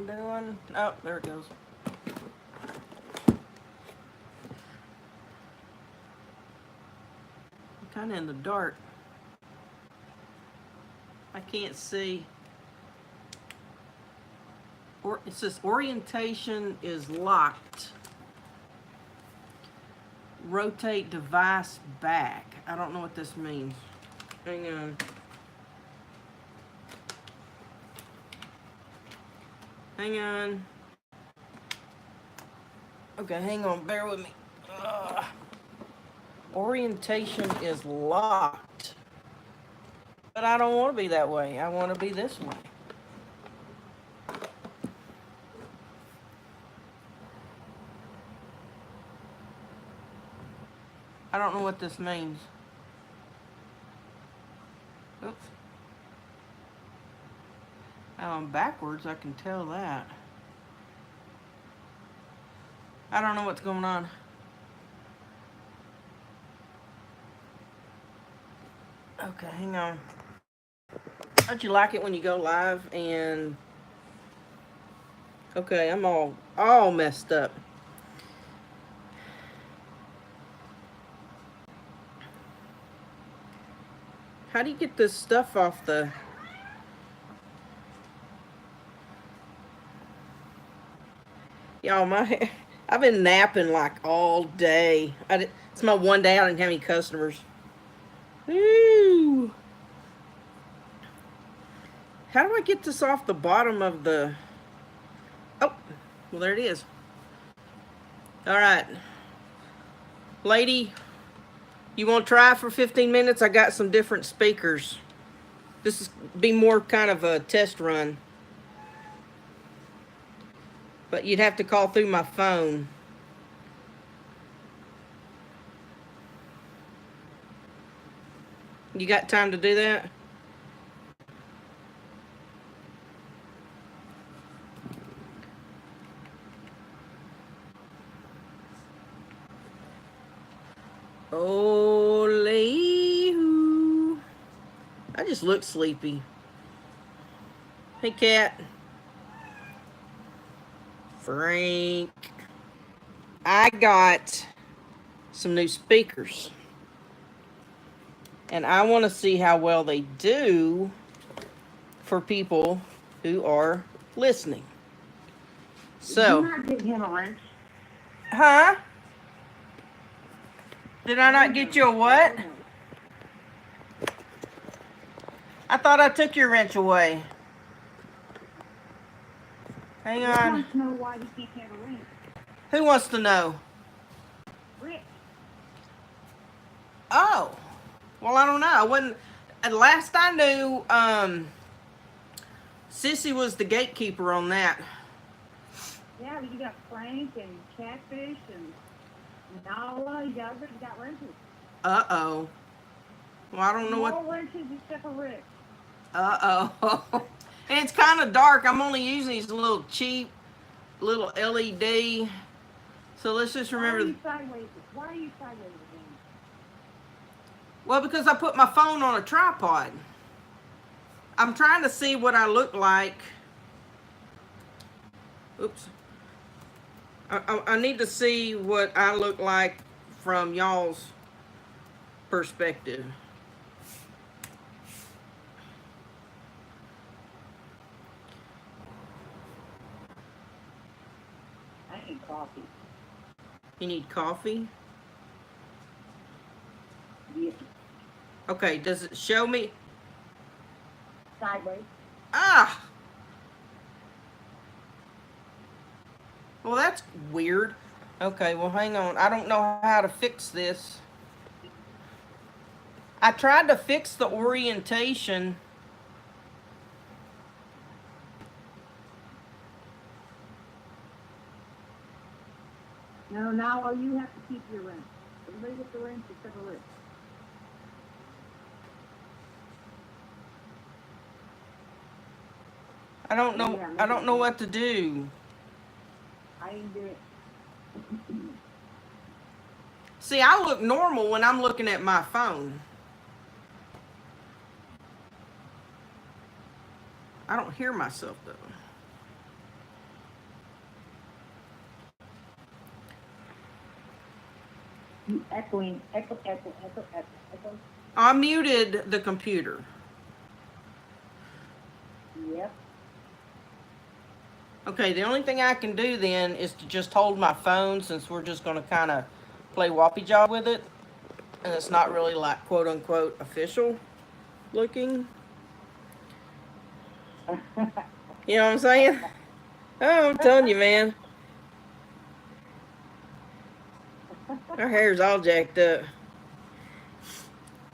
I'm doing. Oh, there it goes. I'm kind of in the dark. I can't see. It says orientation is locked. Rotate device back. I don't know what this means. Hang on. Hang on. Okay, hang on. Bear with me. Orientation is locked. But I don't want to be that way. I want to be this way. I don't know what this means. Oops. Now I'm backwards, I can tell that. I don't know what's going on. Okay, hang on. Don't you like it when you go live and... Okay, I'm all messed up. How do you get this stuff off the... Y'all, I've been napping like all day. It's my one day I didn't have any customers. Woo! How do I get this off the bottom of the... Oh, well, there it is. All right. Lady, you want to try for 15 minutes? I got some different speakers. This is be more kind of a test run. But you'd have to call through my phone. You got time to do that? Ole-hoo. I just look sleepy. Hey, cat. Frank. I got some new speakers. And I want to see how well they do for people who are listening. So. Did you not get him a wrench? Huh? Did I not get you a what? I thought I took your wrench away. Hang on. I want to know why you can't have a wrench. Who wants to know? Rick. Oh. Well, I don't know. I wasn't... Last I knew, Sissy was the gatekeeper on that. Yeah, you got Frank and Catfish and Nala. You got wrenches. Uh-oh. Well, I don't know what... All wrenches except for Rick. Uh-oh. And it's kind of dark. I'm only using these little cheap, little LED. So let's just remember... Why are you sideways? Why are you sideways again? Well, because I put my phone on a tripod. I'm trying to see what I look like. Oops. I need to see what I look like from y'all's perspective. I need coffee. You need coffee? Yeah. Okay, does it show me? Sideways. Ah! Well, that's weird. Okay, well, hang on. I don't know how to fix this. I tried to fix the orientation. No, now you have to keep your wrench. Everybody get the wrench except for Rick. I don't know. I don't know what to do. I didn't do it. See, I look normal when I'm looking at my phone. I don't hear myself though. You echoing, echo. I muted the computer. Yep. Okay, the only thing I can do then is to just hold my phone since we're just going to kind of play whoppy job with it. And it's not really like quote unquote official looking. You know what I'm saying? Oh, I'm telling you, man. Her hair's all jacked up.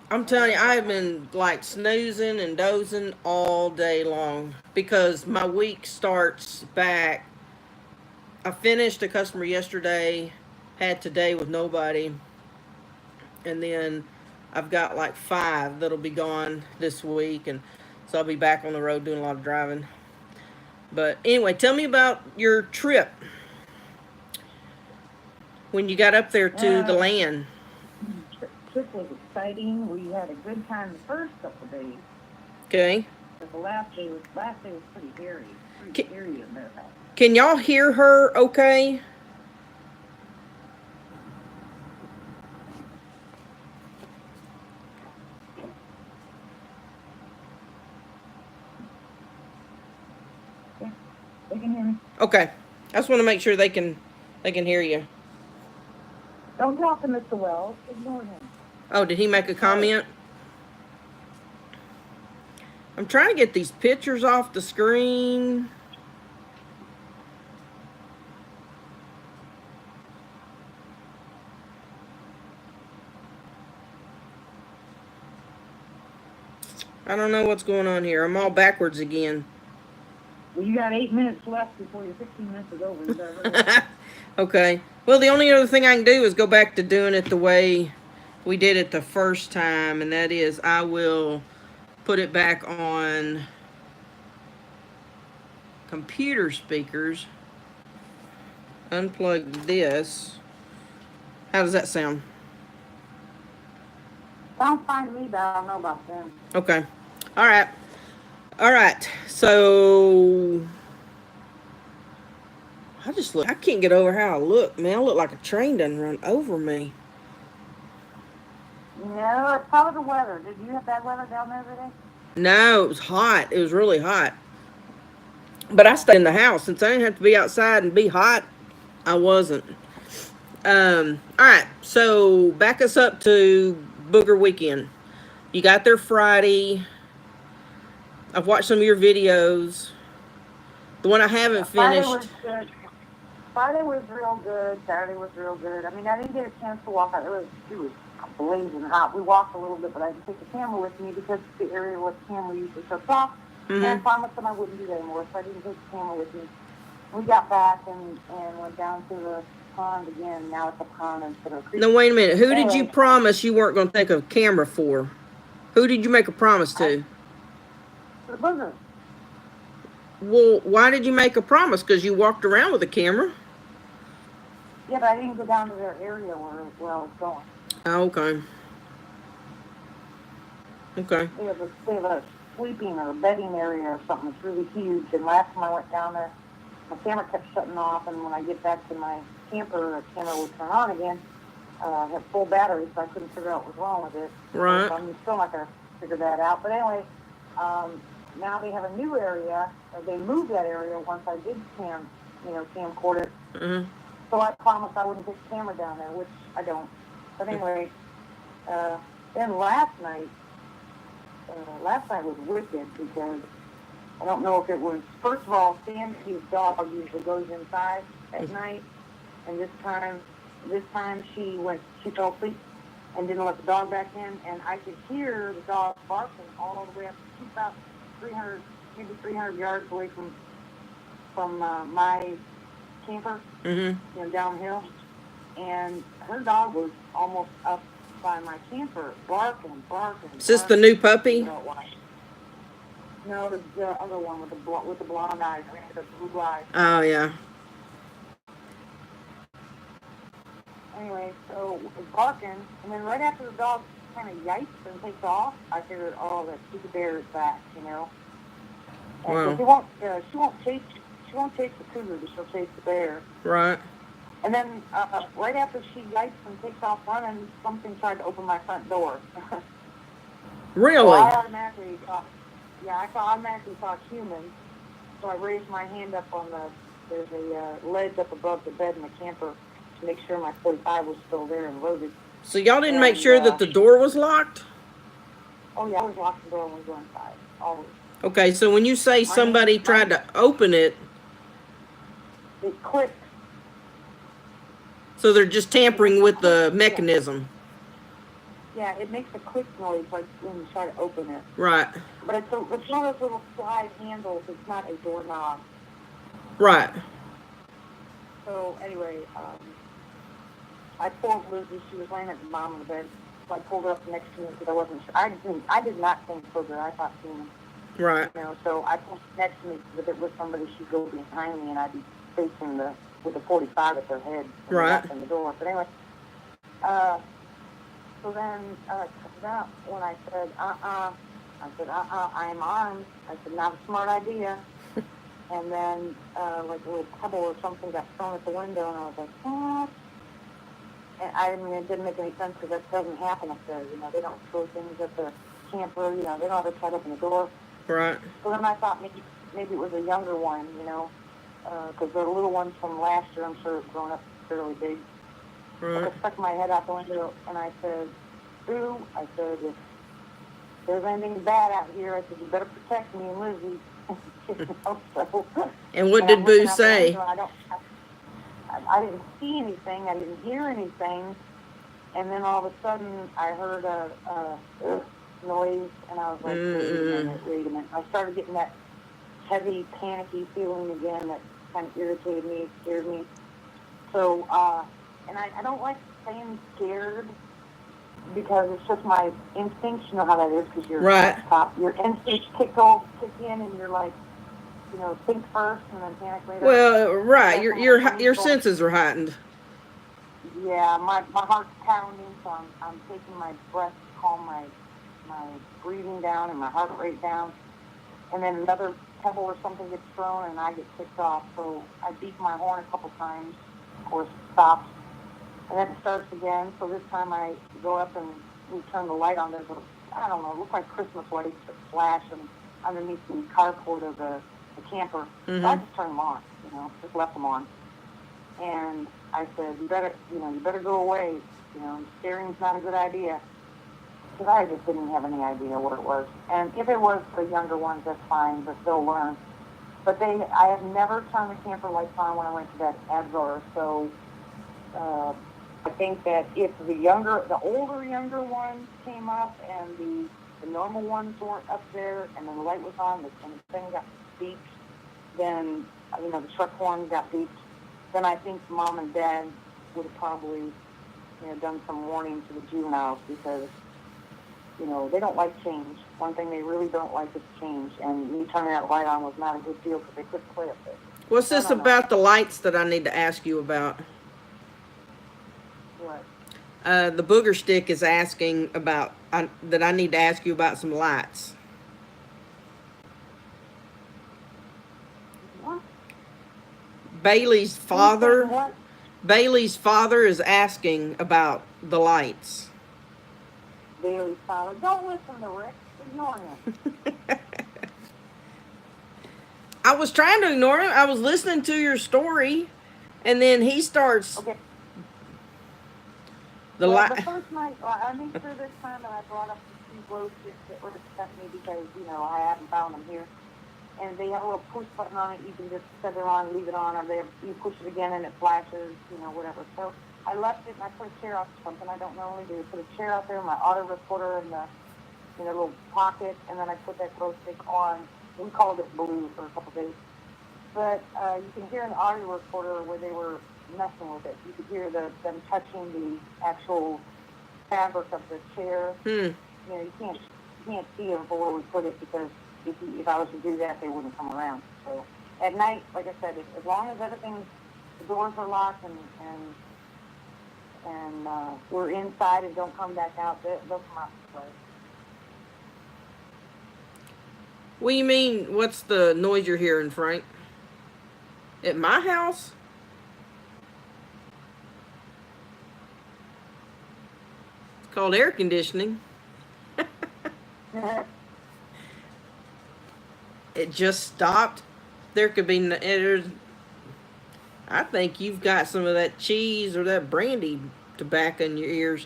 I'm telling you, I've been like snoozing and dozing all day long because my week starts back. I finished a customer yesterday, had today with nobody, and then I've got like 5 that'll be gone this week, and so I'll be back on the road doing a lot of driving. But anyway, tell me about your trip when you got up there to the land. Trip was exciting. We had a good time the first couple of days. Okay. But the last day was pretty hairy. Pretty hairy in there. Can y'all hear her okay? Yeah, they can hear me. Okay. I just want to make sure they can hear you. Don't talk to Mr. Wells. Ignore him. Oh, did he make a comment? I'm trying to get these pictures off the screen. I don't know what's going on here. I'm all backwards again. Well, you got 8 minutes left before your 15 minutes is over. Okay. Well, the only other thing I can do is go back to doing it the way we did it the first time, and that is I will put it back on computer speakers, unplug this. How does that sound? Sounds fine to me, but I don't know about them. Okay. All right. So I can't get over how I look, man. I look like a train done run over me. No, it's probably the weather. Did you have bad weather down there today? No, it was hot. It was really hot. But I stayed in the house. Since I didn't have to be outside and be hot, I wasn't. All right. So back us up to Booger Weekend. You got there Friday. I've watched some of your videos. The one I haven't finished. Friday was good. Friday was real good. Saturday was real good. I mean, I didn't get a chance to walk out. It was blazing hot. We walked a little bit, but I didn't take the camera with me because the area where the camera usually shuts off. Mm-hmm. And I promised them I wouldn't do that anymore, so I didn't take the camera with me. We got back and went down to the pond again. Now it's a pond instead of a creek. No, wait a minute. Who did you promise you weren't going to take a camera for? Who did you make a promise to? The Booger. Well, why did you make a promise? Because you walked around with a camera? Yeah, but I didn't go down to their area where I was going. Oh, okay. Okay. They have a sleeping or a bedding area or something. It's really huge. And last time I went down there, my camera kept shutting off. And when I get back to my camper, the camera will turn on again. I have full battery, so I couldn't figure out what was wrong with it. Right. So I'm still not going to figure that out. But anyway, now they have a new area. They moved that area once I did camcord it. Mm-hmm. So I promised I wouldn't take the camera down there, which I don't. But anyway, then last night was wicked because I don't know if it was, first of all, Sandy's dog usually goes inside at night, and this time she fell asleep and didn't let the dog back in, and I could hear the dog barking all the way up to about 300 yards away from my camper, Mm-hmm. Downhill, and her dog was almost up by my camper, barking. Is this the new puppy? No, the other one with the blonde eyes, the blue eyes. Oh, yeah. Anyway, so it was barking, and then right after the dog kind of yipes and takes off, I figured, that stupid bear is back, Wow. She won't chase the cougar, but she'll chase the bear. Right. And then right after she yipes and takes off running, something tried to open my front door. So Really? I automatically thought, yeah, I automatically thought human. So I raised my hand up on there's a ledge up above the bed in the camper to make sure my 45 was still there and loaded. So y'all didn't make And, sure that the door was locked? oh yeah, I always lock the door when we go inside. Always. Okay, so when you say somebody tried to open it, It clicks. so they're just tampering with the mechanism. Yeah, it makes a click noise like when you try to open it. Right. But it's one of those little slide handles. It's not a doorknob. Right. So anyway, I pulled Lizzie. She was laying at the bottom of the bed. So I pulled her up next to me because I wasn't sure. I did not think booger. I thought human. Right. You know, so I pulled next to me because if it was somebody, she'd go behind me and I'd be facing with the 45 at their head. Right. In the door. But anyway, so then when I said, I said, I'm armed. I said, not a smart idea. And then, like a little pebble or something got thrown at the window, and I was like, what? And I mean, it didn't make any sense because that doesn't happen up there. You know, they don't throw things at the camper. You know, they don't ever try to open the door. Right. So then I thought maybe it was a younger one, you know, because the little ones from last year, I'm sure, have grown up fairly big. Right. So I stuck my head out the window, and I said, Boo, I said, if there's anything bad out here, I said, you better protect me and Lizzie. You know, so, And what did Boo say? I didn't see anything. I didn't hear anything. And then all of a sudden, I heard a noise, and I was like, wait a minute. I started getting that heavy, panicky feeling again that kind of irritated me, scared me. So, and I don't like saying scared because it's just my instincts. You know how that is because you're your instincts kick in, and you're like, you know, think first and then panic later. Well, right. Your senses are heightened. Yeah, my heart's pounding, so I'm taking my breath to calm my breathing down and my heart rate down. And then another pebble or something gets thrown and I get kicked off. So I beat my horn a couple times. Of course, it stops. And then it starts again. So this time I go up and we turn the light on. There's I don't know, it looks like Christmas lights that flash underneath the carport of the camper. Mm-hmm. So I just turned them on, you know, just left them on. And I said, you better go away. You know, staring's not a good idea. Because I just didn't have any idea what it was. And if it was the younger ones, that's fine, but they'll learn. But I have never turned the camper lights on when I went to bed ever. So I think that if the older younger ones came up and the normal ones weren't up there and then the light was on and the thing got beeped, then, you know, the truck horn got beeped, then I think Mom and Dad would have probably, you know, done some warning to the juveniles because, you know, they don't like change. One thing they really don't like is change, and me turning that light on was not a good deal because they couldn't play up there. What's this about the lights that I need to ask you about? What? The booger stick is asking about that I need to ask you about some lights. What? Bailey's father is asking about the lights. Bailey's father. Don't listen to Rick. Ignore him. I was trying to ignore him. I was listening to your story, and then he starts. Okay. The first night, I made sure this time that I brought up the 2 glow sticks that were sent me because, you know, I hadn't found them here. And they have a little push button on it. You can just set it on, leave it on, or you push it again and it flashes, you know, whatever. So I left it and I put a chair out, something I don't normally do. Put a chair out there, my auto recorder in the little pocket, and then I put that glow stick on. We called it blue for a couple days. But you can hear in the audio recorder where they were messing with it. You could hear them touching the actual fabric of the chair. You know, you can't see it where we put it because if I was to do that, they wouldn't come around. So at night, like I said, as long as the doors are locked and we're inside and don't come back out, they'll come out this way. What do you mean? What's the noise you're hearing, Frank? At my house? called air conditioning. It just stopped. There could be, I think you've got some of that cheese or that brandy tobacco in your ears.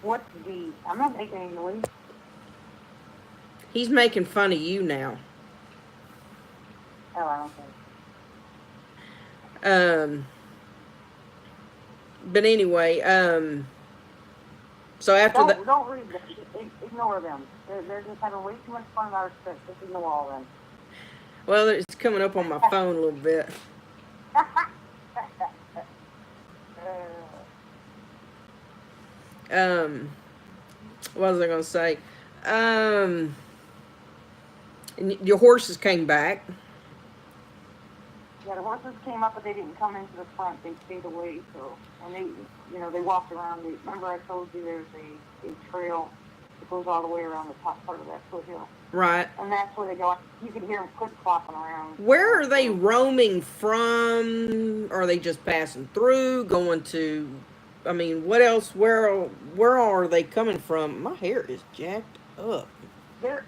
What's the? I'm not making any noise. He's making fun of you now. Oh, I don't think. But anyway, so after that, don't read them. Ignore them. They're just having way too much fun with our stuff. Just ignore them. well, it's coming up on my phone a little bit. What was I gonna say? And your horses came back. Yeah, the horses came up, but they didn't come into the front. They stayed away. So, and they, they walked around. Remember, I told you there's a trail that goes all the way around the top part of that foothill. Right. And that's where they go. You can hear them clip-clopping around. Where are they roaming from? Are they just passing through, going to? I mean, what else? Where are they coming from? My hair is jacked up. They're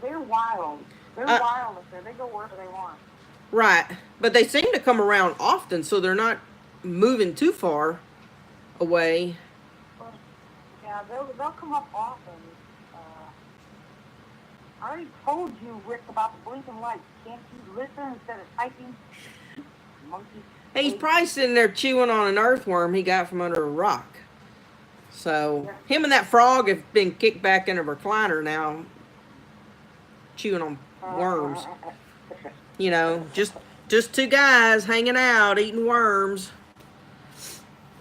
wild. They're wild up there. They go wherever they want. Right, but they seem to come around often, so they're not moving too far away. Well, yeah, they'll come up often. I already told you, Rick, about the blinking lights. Can't you listen instead of typing? Monkey. Hey, he's probably sitting there chewing on an earthworm he got from under a rock. So, him and that frog have been kicked back in a recliner now, chewing on worms. Just two guys hanging out, eating worms.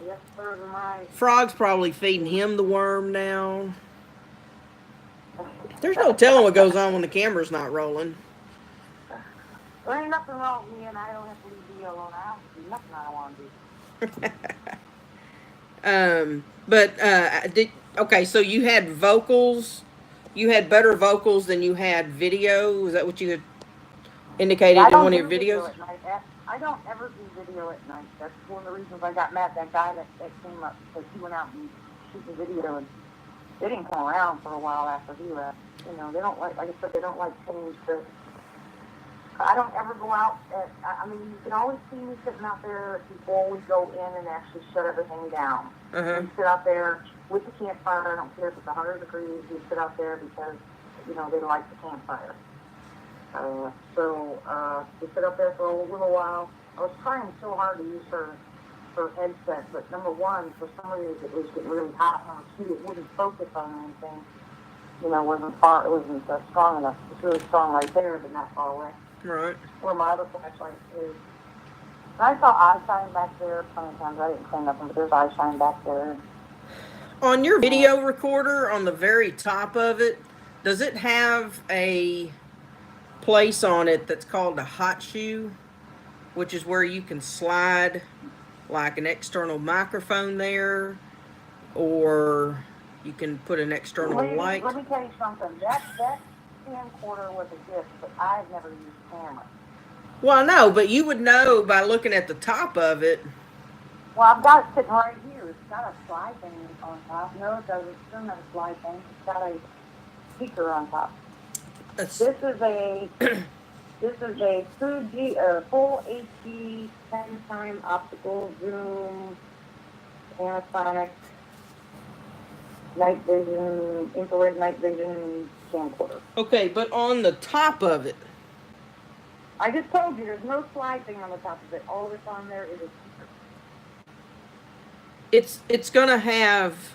Yes, sir, right. Frog's probably feeding him the worm now. There's no telling what goes on when the camera's not rolling. There ain't nothing wrong with me, and I don't have to leave video alone. I don't do nothing I want to do. Okay, so you had vocals. You had better vocals than you had video. Is that what you had indicated in one of your videos? I don't ever do video at night. That's one of the reasons I got mad at that guy that came up, because he went out and shoot the video, and they didn't come around for a while after he left. They don't like I said, they don't like change. I don't ever go out. I mean, you can always see me sitting out there before we go in and actually shut everything down. Uh-huh. We sit out there with the campfire. I don't care if it's 100 degrees. We sit out there because, they like the campfire. We sit up there for a little while. I was trying so hard to use her headset, but number one, for some reason it was getting really hot on her too. It wouldn't focus on anything. It wasn't strong enough. It's really strong right there, but not far away. Right. Where my other flashlight is. And I saw eye shine back there plenty of times. I didn't say nothing, but there's eye shine back there. On your video recorder, on the very top of it, does it have a place on it that's called a hot shoe, which is where you can slide like an external microphone there, or you can put an external light? Let me tell you something. That camcorder was a gift, but I've never used camera. Well, I know, but you would know by looking at the top of it. Well, I've got it sitting right here. It's got a slide thing on top. No, it doesn't. It doesn't have a slide thing. It's got a speaker on top. This is a full HD 10-time optical zoom Panasonic night vision, infrared night vision camcorder. Okay, but on the top of it. I just told you there's no slide thing on the top of it. All that's on there is a speaker. It's gonna have.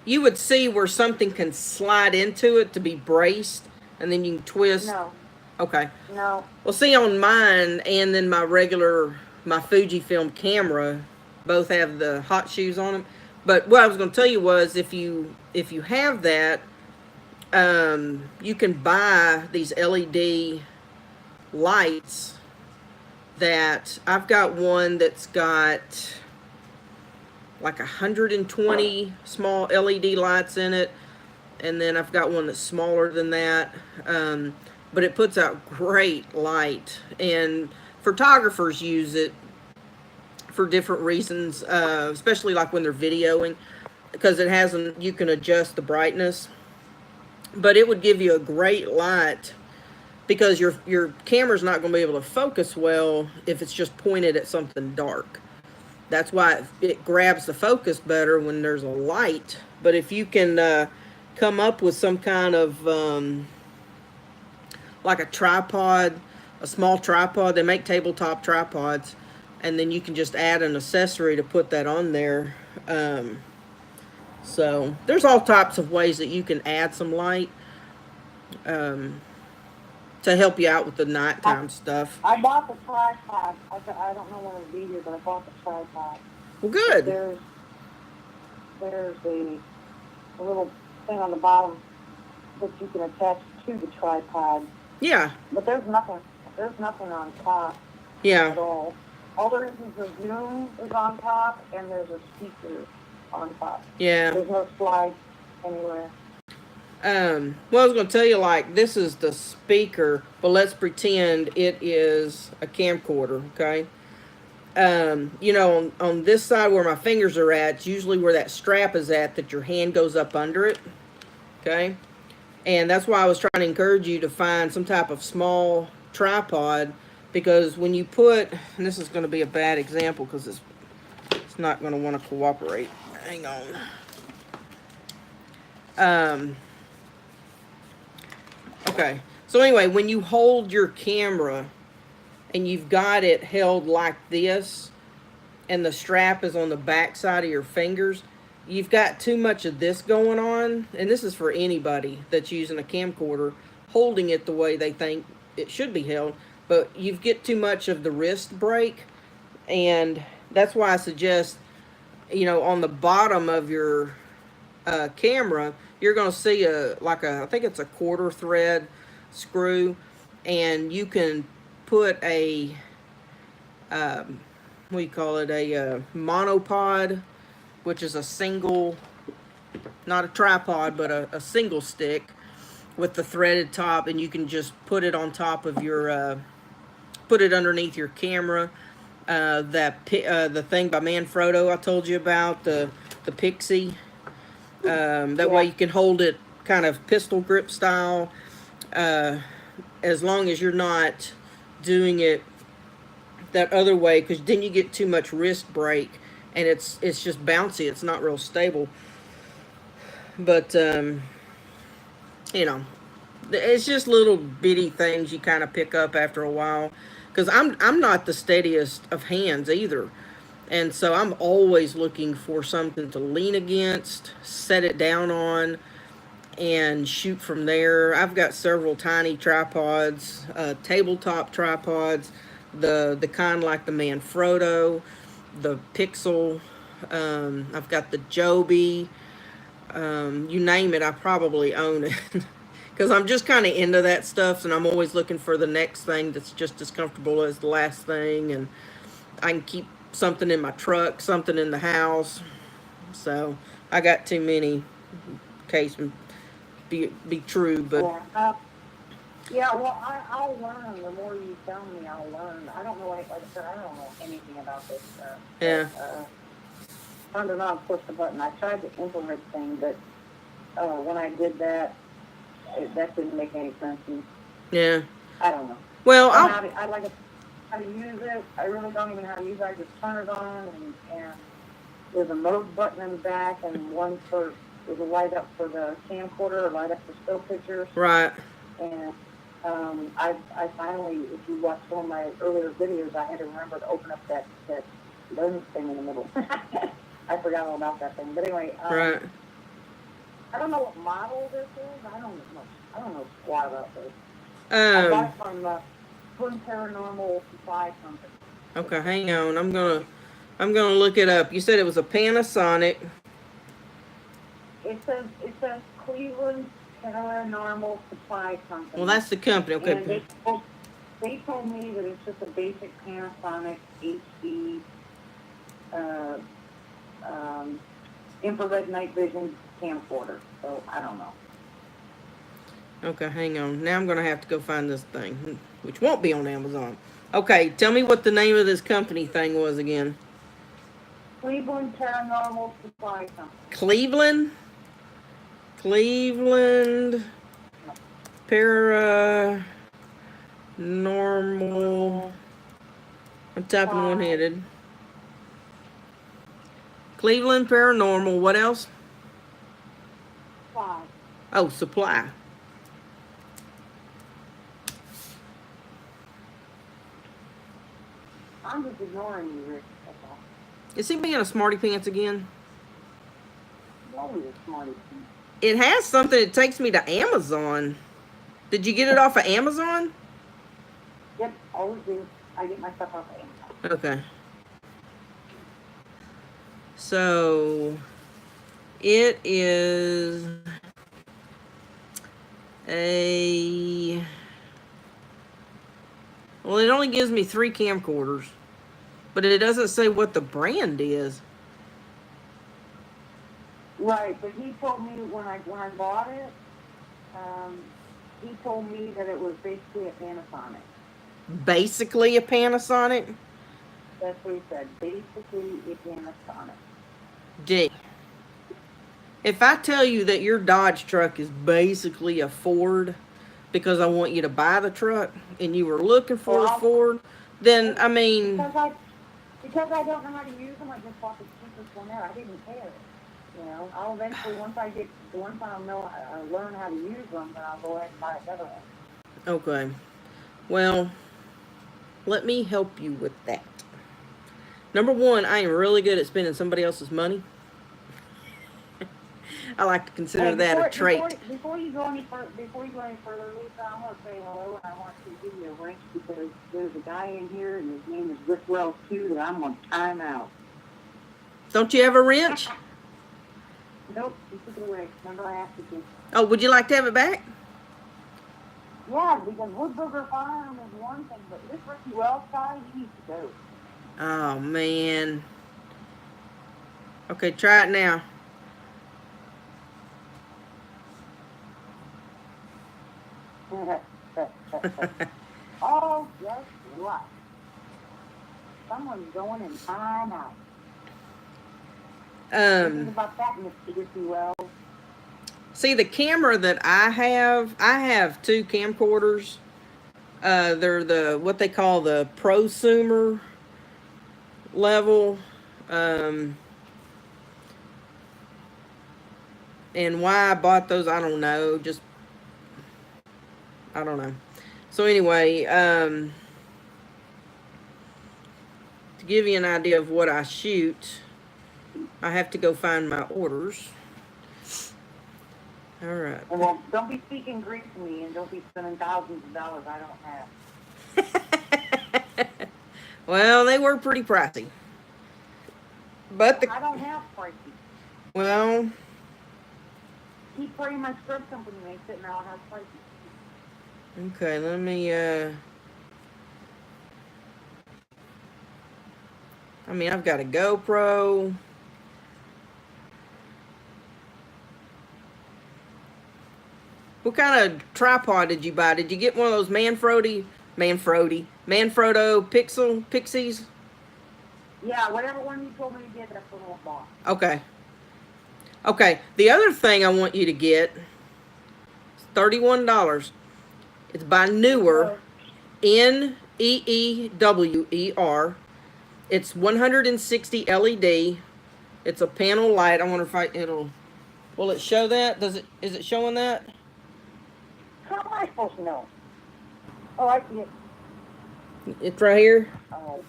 You would see where something can slide into it to be braced, and then you can twist. No. Okay. No. Well, see, on mine and then my Fujifilm camera, both have the hot shoes on them. But what I was going to tell you was, if you have that, you can buy these LED lights. That I've got one that's got like 120 small LED lights in it, and then I've got one that's smaller than that. But it puts out great light, and photographers use it for different reasons, especially like when they're videoing, because it hasn't, you can adjust the brightness. But it would give you a great light because your camera's not going to be able to focus well if it's just pointed at something dark. That's why it grabs the focus better when there's a light. But if you can come up with some kind of like a tripod, a small tripod, they make tabletop tripods, and then you can just add an accessory to put that on there. So there's all types of ways that you can add some light to help you out with the nighttime stuff. I bought the tripod. I don't know when it'll be here, but I bought the tripod. Well, good. There's a little thing on the bottom that you can attach to the tripod. Yeah. But there's nothing on top. Yeah. At all. All there is the zoom is on top, and there's a speaker on top. Yeah. There's no slide anywhere. Well, I was going to tell you, like, this is the speaker, but let's pretend it is a camcorder, okay? You know, on this side where my fingers are at, it's usually where that strap is at, that your hand goes up under it, okay? And that's why I was trying to encourage you to find some type of small tripod, because when you put, and this is going to be a bad example because it's not going to want to cooperate. Hang on. Okay, so anyway, when you hold your camera and you've got it held like this and the strap is on the back side of your fingers, you've got too much of this going on, and this is for anybody that's using a camcorder, holding it the way they think it should be held, but you get too much of the wrist break, and that's why I suggest, you know, on the bottom of your camera, you're going to see I think it's a quarter thread screw, and you can put a, what do you call it, a monopod, which is a single, not a tripod, but a single stick with the threaded top, and you can just put it on top of your, put it underneath your camera. The thing by Manfrotto I told you about, the Pixie. That way you can hold it kind of pistol grip style, as long as you're not doing it that other way, because then you get too much wrist break and it's just bouncy. It's not real stable. But you know, it's just little bitty things you kind of pick up after a while, because I'm not the steadiest of hands either. And so I'm always looking for something to lean against, set it down on, and shoot from there. I've got several tiny tripods, tabletop tripods, the kind like the Manfrotto, the Pixel. I've got the Joby. You name it, I probably own it. Because I'm just kind of into that stuff, and I'm always looking for the next thing that's just as comfortable as the last thing, and I can keep something in my truck, something in the house. So I got too many, case be true, but yeah, well, I'll learn. The more you tell me, I'll learn. I don't know, like I said, I don't know anything about this stuff. Yeah. Turned it on, pushed the button. I tried the infrared thing, but when I did that, that didn't make any sense to me. Yeah. I don't know. Well, I like how to use it. I really don't even know how to use it. I just turn it on, and there's a mode button in the back, and one there's a light up for the camcorder, a light up for still pictures. Right. And I finally, if you watch some of my earlier videos, I had to remember to open up that lens thing in the middle. I forgot all about that thing. But anyway, right. I don't know what model this is. I don't know squat about this. I bought it from Twin Paranormal Supply Company. Okay, hang on. I'm gonna look it up. You said it was a Panasonic. It says Cleveland Paranormal Supply Company. Well, that's the company. Okay. And they told me that it's just a basic Panasonic HD infrared night vision camcorder. So I don't know. Okay, hang on. Now I'm going to have to go find this thing, which won't be on Amazon. Okay, tell me what the name of this company thing was again. Cleveland Paranormal Supply Company. Cleveland Paranormal. I'm tapping one-handed. Cleveland Paranormal. What else? Supply. Oh, supply. I'm just ignoring you, Rick. That's all. Is he being a smarty pants again? Always a smarty pants. It has something that takes me to Amazon. Did you get it off of Amazon? Yep, always do. I get my stuff off of Amazon. Okay. So it is well, it only gives me 3 camcorders, but it doesn't say what the brand is. Right, but he told me when I bought it, he told me that it was basically a Panasonic. Basically a Panasonic? That's what he said. Basically a Panasonic. Gee. If I tell you that your Dodge truck is basically a Ford because I want you to buy the truck and you were looking for a Ford, then, I mean... Because I don't know how to use them, I just bought the cheapest one there. I didn't care. You know, I'll eventually, once I learn how to use them, then I'll go ahead and buy another one. Okay. Well, let me help you with that. Number one, I am really good at spending somebody else's money. I like to consider that a trait. Before you go any further, Lisa, I want to say hello and I want to give you a wrench because there's a guy in here and his name is Rick Wells too that I'm on time out. Don't you have a wrench? Nope, he took it away. Remember I asked you. Oh, would you like to have it back? Yeah, because Woodburger Farm is one thing, but this Ricky Wells guy, he needs to go. Oh, man. Okay, try it now. Oh, guess what? Someone's going in time out. Think about that, Mr. Ricky Wells. See, the camera that I have 2 camcorders. They're what they call the prosumer level. And why I bought those, I don't know. I don't know. So anyway, to give you an idea of what I shoot, I have to go find my orders. All right. Well, don't be speaking Greek to me and don't be spending thousands of dollars I don't have. Well, they were pretty pricey. But I don't have pricey. Well, Keep praying my scrub company makes it and I'll have pricey. Okay, let me, I mean, I've got a GoPro. What kind of tripod did you buy? Did you get one of those Manfrotto Pixies? Yeah, whatever one you told me to get, that's what I bought. Okay. Okay, the other thing I want you to get is $31. It's by Neewer, Neewer. It's 160 LED. It's a panel light. I wonder if will it show that? Is it showing that? How am I supposed to know? Oh, I see it. It's right here. Oh.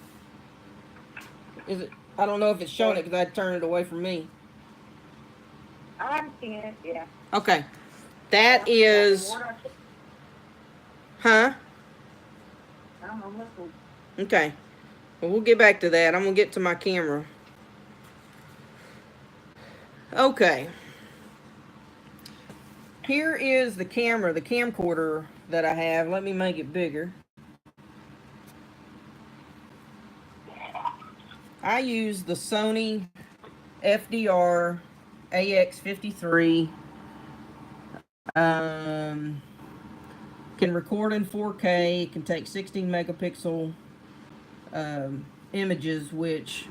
Is it? I don't know if it's showing it because I turned it away from me. I'm seeing it, yeah. Okay. That is... Huh? I'm listening. Okay. Well, we'll get back to that. I'm going to get to my camera. Okay. Here is the camera, the camcorder that I have. Let me make it bigger. I use the Sony FDR AX53. Can record in 4K. Can take 16 megapixel images, which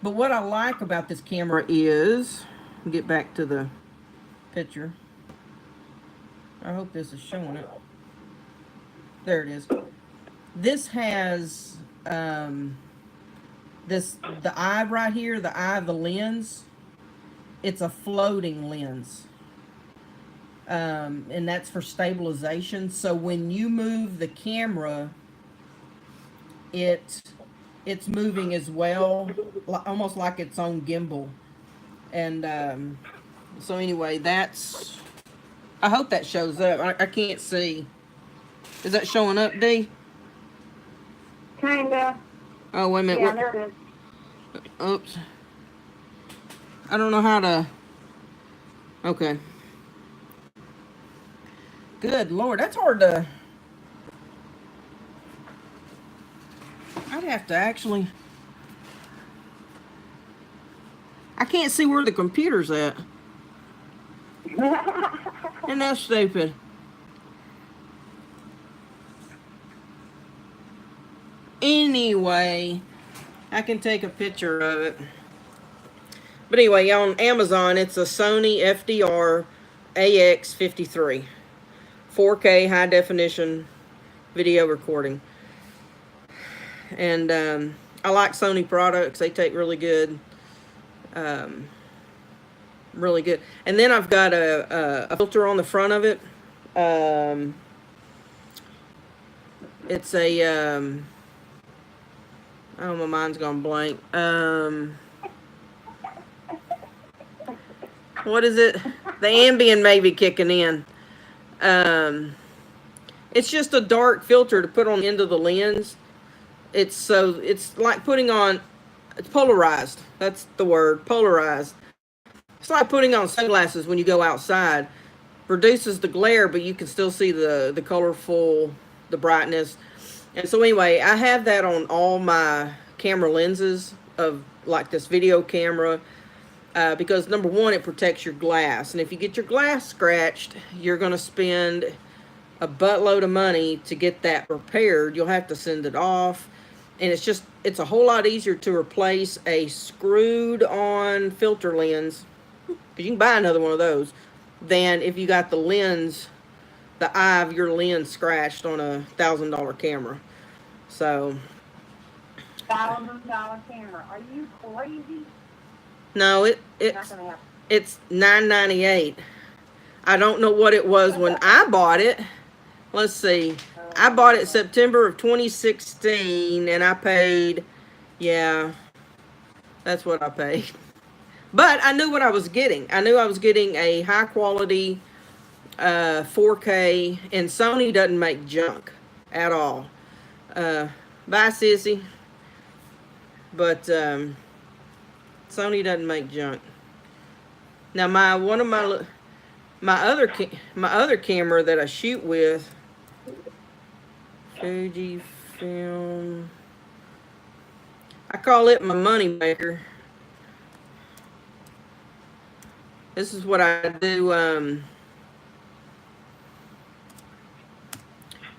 But what I like about this camera is, get back to the picture. I hope this is showing it. There it is. This has the eye right here, the eye of the lens. It's a floating lens. And that's for stabilization. So when you move the camera, it's moving as well, almost like its own gimbal. And so anyway, that's, I hope that shows up. I can't see. Is that showing up, D? Kinda. Oh, wait a minute. Yeah, there it is. Oops. I don't know how to. Okay. Good Lord, that's hard to. I'd have to actually. I can't see where the computer's at. And that's stupid. Anyway, I can take a picture of it. But anyway, on Amazon, it's a Sony FDR AX53. 4K high definition video recording. And I like Sony products. They take really good. Really good. And then I've got a filter on the front of it. It's a... oh, my mind's gone blank. What is it? The Ambien may be kicking in. It's just a dark filter to put on the end of the lens. It's like putting on, it's polarized. That's the word, polarized. It's like putting on sunglasses when you go outside. Reduces the glare, but you can still see the colorful, the brightness. And so anyway, I have that on all my camera lenses of like this video camera. Because number one, it protects your glass. And if you get your glass scratched, you're going to spend a buttload of money to get that repaired. You'll have to send it off. And it's a whole lot easier to replace a screwed on filter lens, because you can buy another one of those, than if you got the lens, the eye of your lens scratched on a $1,000 camera. So. $1,000 camera. Are you crazy? No, it's $9.98. I don't know what it was when I bought it. Let's see. I bought it September of 2016, and I paid, yeah, that's what I paid. But I knew what I was getting. I knew I was getting a high quality 4K, and Sony doesn't make junk at all. Bye, sissy. But Sony doesn't make junk. Now my other camera that I shoot with, Fujifilm. I call it my money maker. This is what I do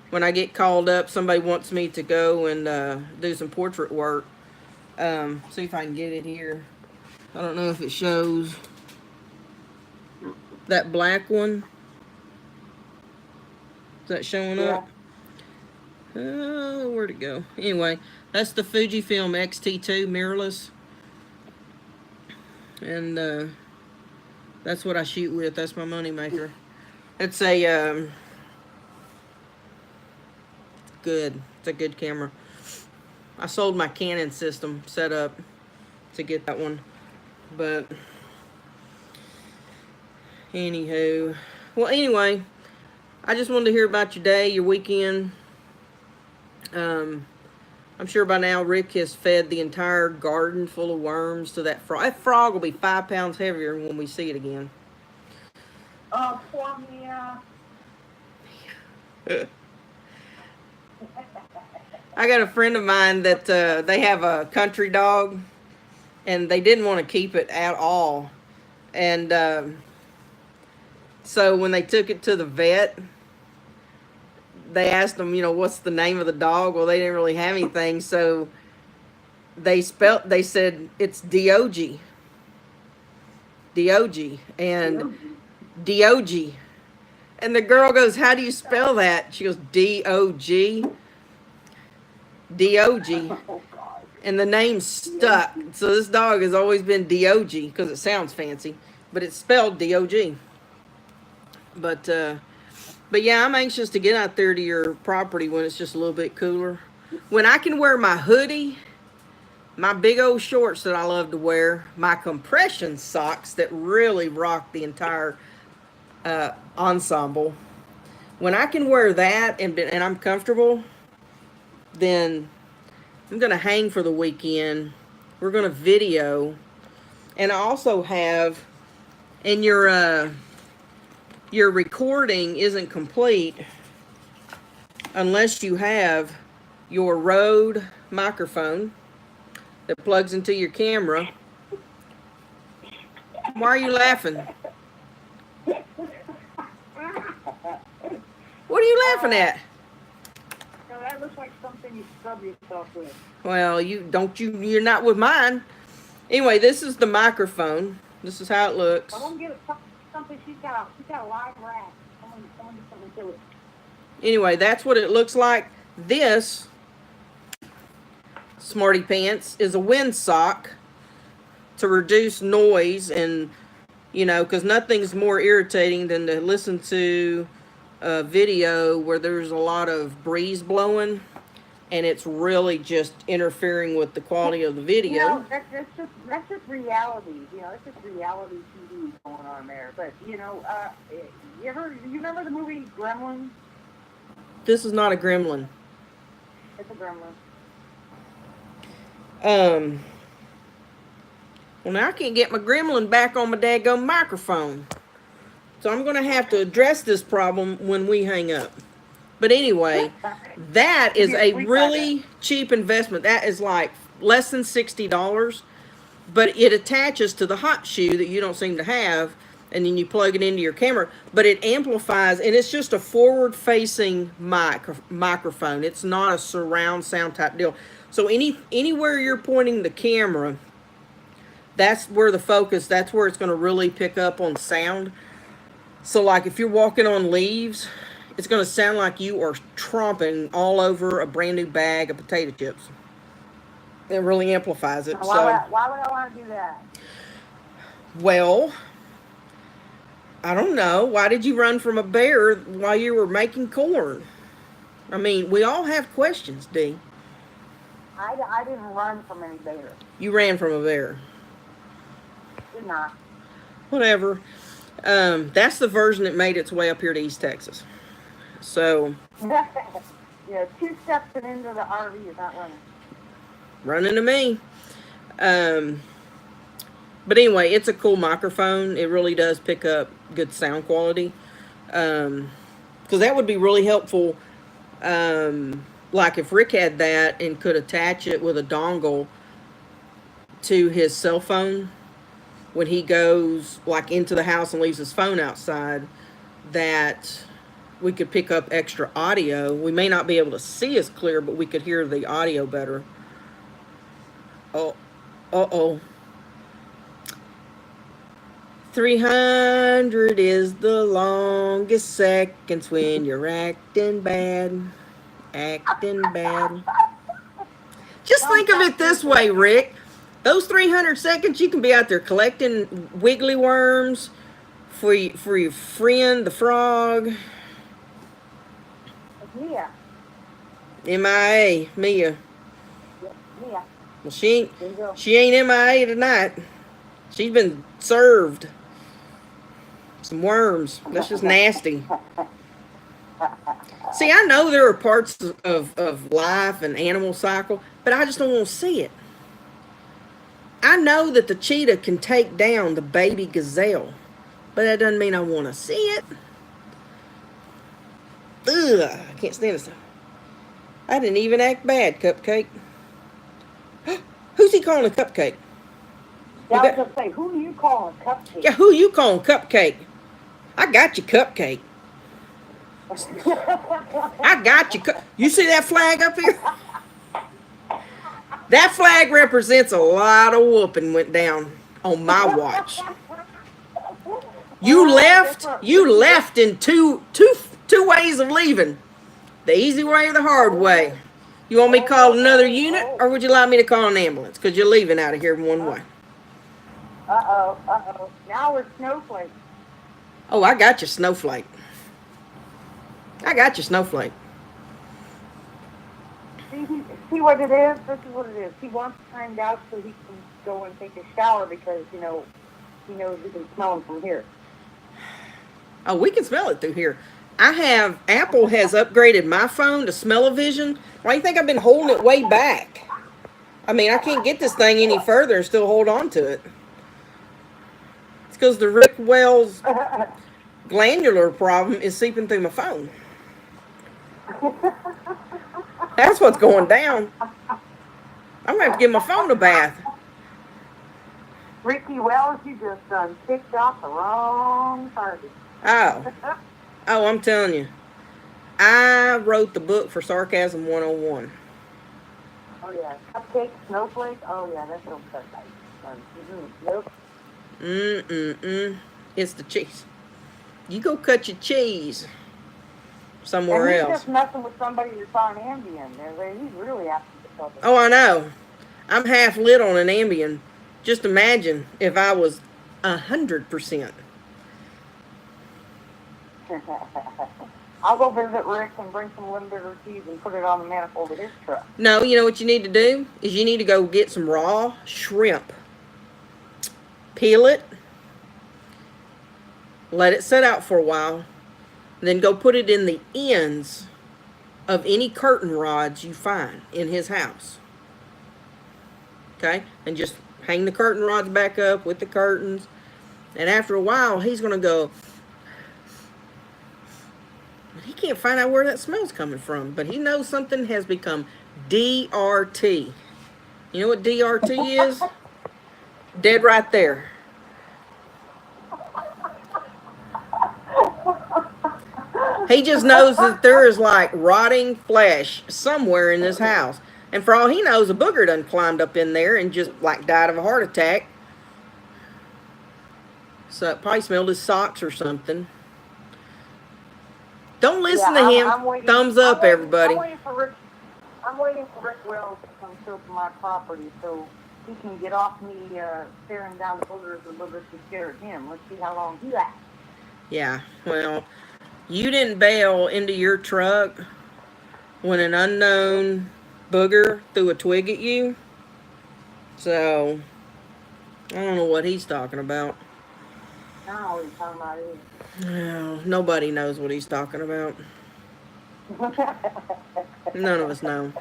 when I get called up. Somebody wants me to go and do some portrait work. See if I can get it here. I don't know if it shows. That black one. Is that showing up? Where'd it go? Anyway, that's the Fujifilm X-T2 mirrorless. And that's what I shoot with. That's my money maker. It's a good. It's a good camera. I sold my Canon system set up to get that one. But anywho, well, anyway, I just wanted to hear about your day, your weekend. I'm sure by now Rick has fed the entire garden full of worms to that frog. That frog will be 5 pounds heavier when we see it again. Oh, poor Mia. I got a friend of mine that they have a country dog, and they didn't want to keep it at all. And so when they took it to the vet, they asked them, what's the name of the dog? Well, they didn't really have anything. So they said it's DOG. DOG. And DOG. And the girl goes, how do you spell that? She goes, DOG. DOG. Oh, God. And the name stuck. So this dog has always been DOG because it sounds fancy, but it's spelled DOG. But yeah, I'm anxious to get out there to your property when it's just a little bit cooler. When I can wear my hoodie, my big old shorts that I love to wear, my compression socks that really rock the entire ensemble. When I can wear that and I'm comfortable, then I'm going to hang for the weekend. We're going to video. And I also have, and your recording isn't complete unless you have your Rode microphone that plugs into your camera. Why are you laughing? What are you laughing at? That looks like something you scrub yourself with. Well, you're not with mine. Anyway, this is the microphone. This is how it looks. I want to get something. She's got a live rat. Someone get something to it. Anyway, that's what it looks like. This, Smarty Pants, is a windsock to reduce noise, and because nothing's more irritating than to listen to a video where there's a lot of breeze blowing and it's really just interfering with the quality of the video. That's just reality. It's just reality TV going on there. But you remember the movie Gremlins? This is not a gremlin. It's a gremlin. Well, now I can't get my gremlin back on my daggone microphone. So I'm going to have to address this problem when we hang up. But anyway, that is a really cheap investment. That is like less than $60. But it attaches to the hot shoe that you don't seem to have. And then you plug it into your camera. But it amplifies. And it's just a forward-facing microphone. It's not a surround sound type deal. So anywhere you're pointing the camera, that's where the focus, that's where it's going to really pick up on sound. So like if you're walking on leaves, it's going to sound like you are tromping all over a brand new bag of potato chips. It really amplifies it. Why would I want to do that? Well, I don't know. Why did you run from a bear while you were making corn? I mean, we all have questions, Dee. I didn't run from any bear. You ran from a bear. Did not. Whatever. That's the version that made its way up here to East Texas. So. Yeah, 2 steps and into the RV is not running. Running to me. But anyway, it's a cool microphone. It really does pick up good sound quality. Because that would be really helpful. Like if Rick had that and could attach it with a dongle to his cell phone when he goes like into the house and leaves his phone outside, that we could pick up extra audio. We may not be able to see as clear, but we could hear the audio better. Oh, uh-oh. 300 is the longest seconds when you're acting bad. Acting bad. Just think of it this way, Rick. Those 300 seconds, you can be out there collecting wiggly worms for your friend, the frog. Mia. MIA, Mia. Yeah, Mia. Well, she ain't MIA tonight. She's been served some worms. That's just nasty. See, I know there are parts of life and animal cycle, but I just don't want to see it. I know that the cheetah can take down the baby gazelle, but that doesn't mean I want to see it. Ugh, I can't stand this. I didn't even act bad, Cupcake. Who's he calling a cupcake? I was going to say, who are you calling Cupcake? Yeah, who you calling Cupcake? I got you, Cupcake. I got you. You see that flag up here? That flag represents a lot of whooping went down on my watch. You Well, guess left. what? You left in two ways of leaving. The easy way or the hard way. You want me to call another unit, or would you like me to call an ambulance? Because you're leaving out of here one way. Uh-oh. Now we're snowflakes. Oh, I got you, Snowflake. I got you, Snowflake. See what it is? This is what it is. He wants timed out so he can go and take a shower because, he knows we can smell him from here. Oh, we can smell it through here. Apple has upgraded my phone to smell-o-vision. Why do you think I've been holding it way back? I mean, I can't get this thing any further and still hold on to it. It's because the Rick Wells glandular problem is seeping through my phone. That's what's going down. I'm going to have to give my phone a bath. Ricky Wells, you just kicked off the wrong target. Oh, I'm telling you. I wrote the book for Sarcasm 101. Oh, yeah. Cupcake, snowflake. Oh, yeah, that's no cut. Nope. It's the cheese. You go cut your cheese somewhere and else. He's just messing with somebody that's on Ambien. He's really after the trouble. Oh, I know. I'm half lit on an Ambien. Just imagine if I was 100%. I'll go visit Rick and bring some Limburger cheese and put it on the manifold of his truck. No, you know what you need to do? Is you need to go get some raw shrimp. Peel it. Let it set out for a while. Then go put it in the ends of any curtain rods you find in his house. Okay? And just hang the curtain rods back up with the curtains. And after a while, he's going to go... He can't find out where that smell's coming from. But he knows something has become DRT. You know what DRT is? Dead right there. He just knows that there is like rotting flesh somewhere in this house. And for all he knows, a booger done climbed up in there and just like died of a heart attack. So it probably smelled his socks or something. Don't listen to him. Thumbs up, everybody. I'm waiting for Rick Wells to come to my property so he can get off me staring down the boogers and boogers to stare at him. Let's see how long he lasts. Yeah, well, you didn't bail into your truck when an unknown booger threw a twig at you. So, I don't know what he's talking about. I don't know what he's talking about either. No, nobody knows what he's talking about. None of us know.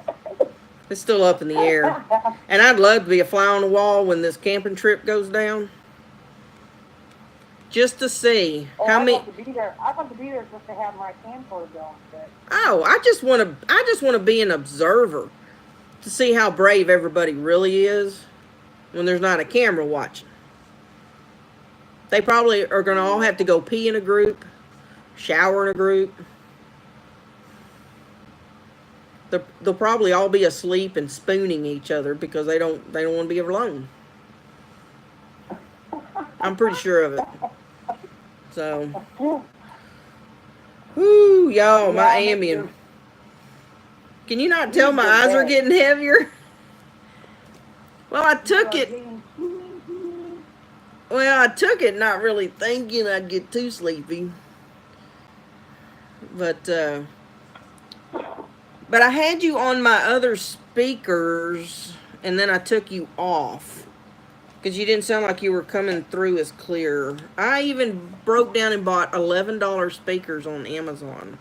It's still up in the air. And I'd love to be a fly on the wall when this camping trip goes down. Just to see how many... I'd love to be there. I'd love to be there just to have my camcorder going. Oh, I just want to be an observer to see how brave everybody really is when there's not a camera watching. They probably are going to all have to go pee in a group, shower in a group. They'll probably all be asleep and spooning each other because they don't want to be alone. I'm pretty sure of it. So, whoo, y'all, my Ambien. Can you not tell my eyes are getting heavier? Well, I took it. Well, I took it not really thinking I'd get too sleepy. But I had you on my other speakers, and then I took you off. Because you didn't sound like you were coming through as clear. I even broke down and bought $11 speakers on Amazon.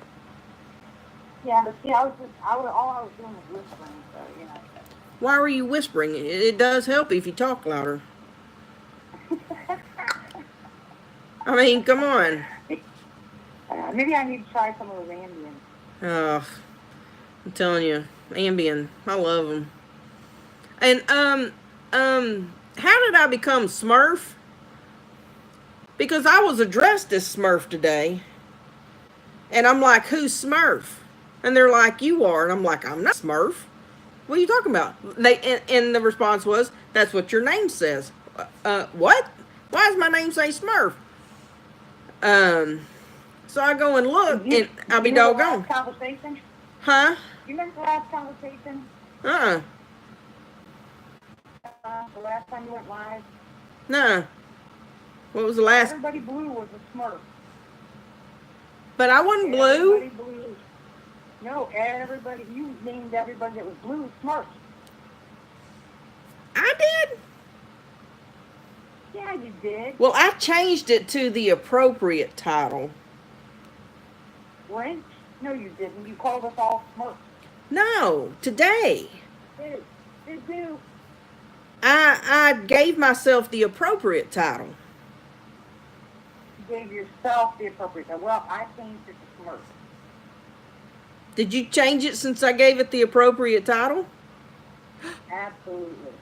Yeah, but see, all I was doing was whispering, so, you know. Why were you whispering? It does help if you talk louder. I mean, come on. Maybe I need to try some of those Ambien. Oh, I'm telling you, Ambien, I love them. And how did I become Smurf? Because I was addressed as Smurf today, and I'm like, who's Smurf? And they're like, you are, and I'm like, I'm not Smurf. What are you talking about? And the response was, that's what your name says. What? Why does my name say Smurf? So I go and look, and I'll be remember the doggone. last conversation? Huh? You remember the last conversation? Uh-uh. The last time you went live? Nah. What was the last? Everybody Blue was a Smurf. But I wasn't blue. Everybody Blue. No, everybody. You named everybody that was blue Smurf. I did? Yeah, you did. Well, I changed it to the appropriate title. When? No, you didn't. You called us all Smurfs. No, today. Did you? I gave myself the appropriate title. You gave yourself the appropriate title. Well, I changed it to Smurf. Did you change it since I gave it the appropriate title? Absolutely.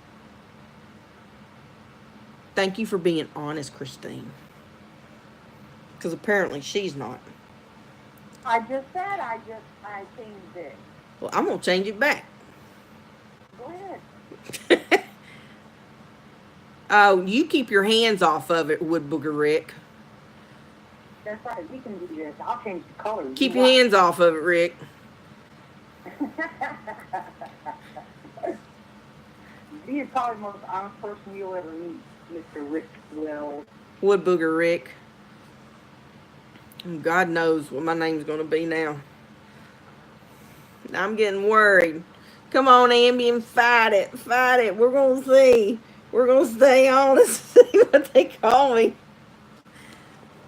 Thank you for being honest, Christine. Because apparently she's not. I just said I changed it. Well, I'm going to change it back. Go ahead. Oh, you keep your hands off of it, Wood Booger Rick. That's right. We can do this. I'll change the color. Keep your hands off of it, Rick. He is probably the most honest person you'll ever meet, Mr. Rick Wells. Wood Booger Rick. God knows what my name's going to be now. I'm getting worried. Come on, Ambien, fight it. Fight it. We're going to see. We're going to stay on and see what they call me.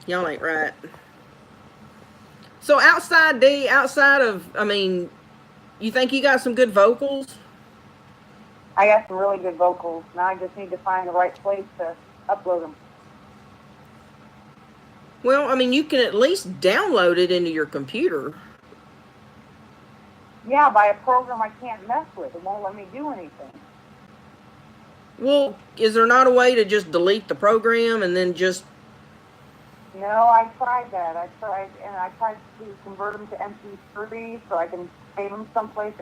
Y'all ain't right. So outside of, I mean, you think you got some good vocals? I got some really good vocals. Now I just need to find the right place to upload them. Well, I mean, you can at least download it into your computer. Yeah, by a program I can't mess with. It won't let me do anything. Well, is there not a way to just delete the program and then just... No, I tried that. I tried to convert them to MP3 so I can save them someplace.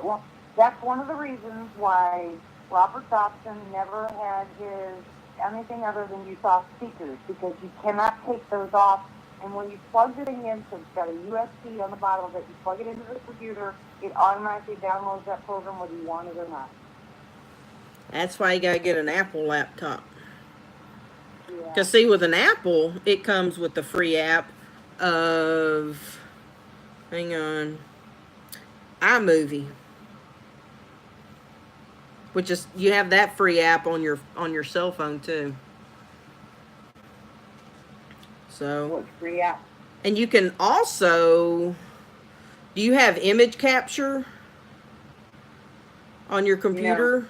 That's one of the reasons why Robert Dobson never had his anything other than you saw speakers, because you cannot take those off. And when you plug it in, so it's got a USB on the bottom of it, you plug it into the computer, it automatically downloads that program whether you want it or not. That's why you gotta get an Apple laptop. Yeah. Because see, with an Apple, it comes with the free app of, hang on, iMovie. Which is, you have that free app on your cell phone too. So. What's free app? And you can also, do you have image capture on your computer?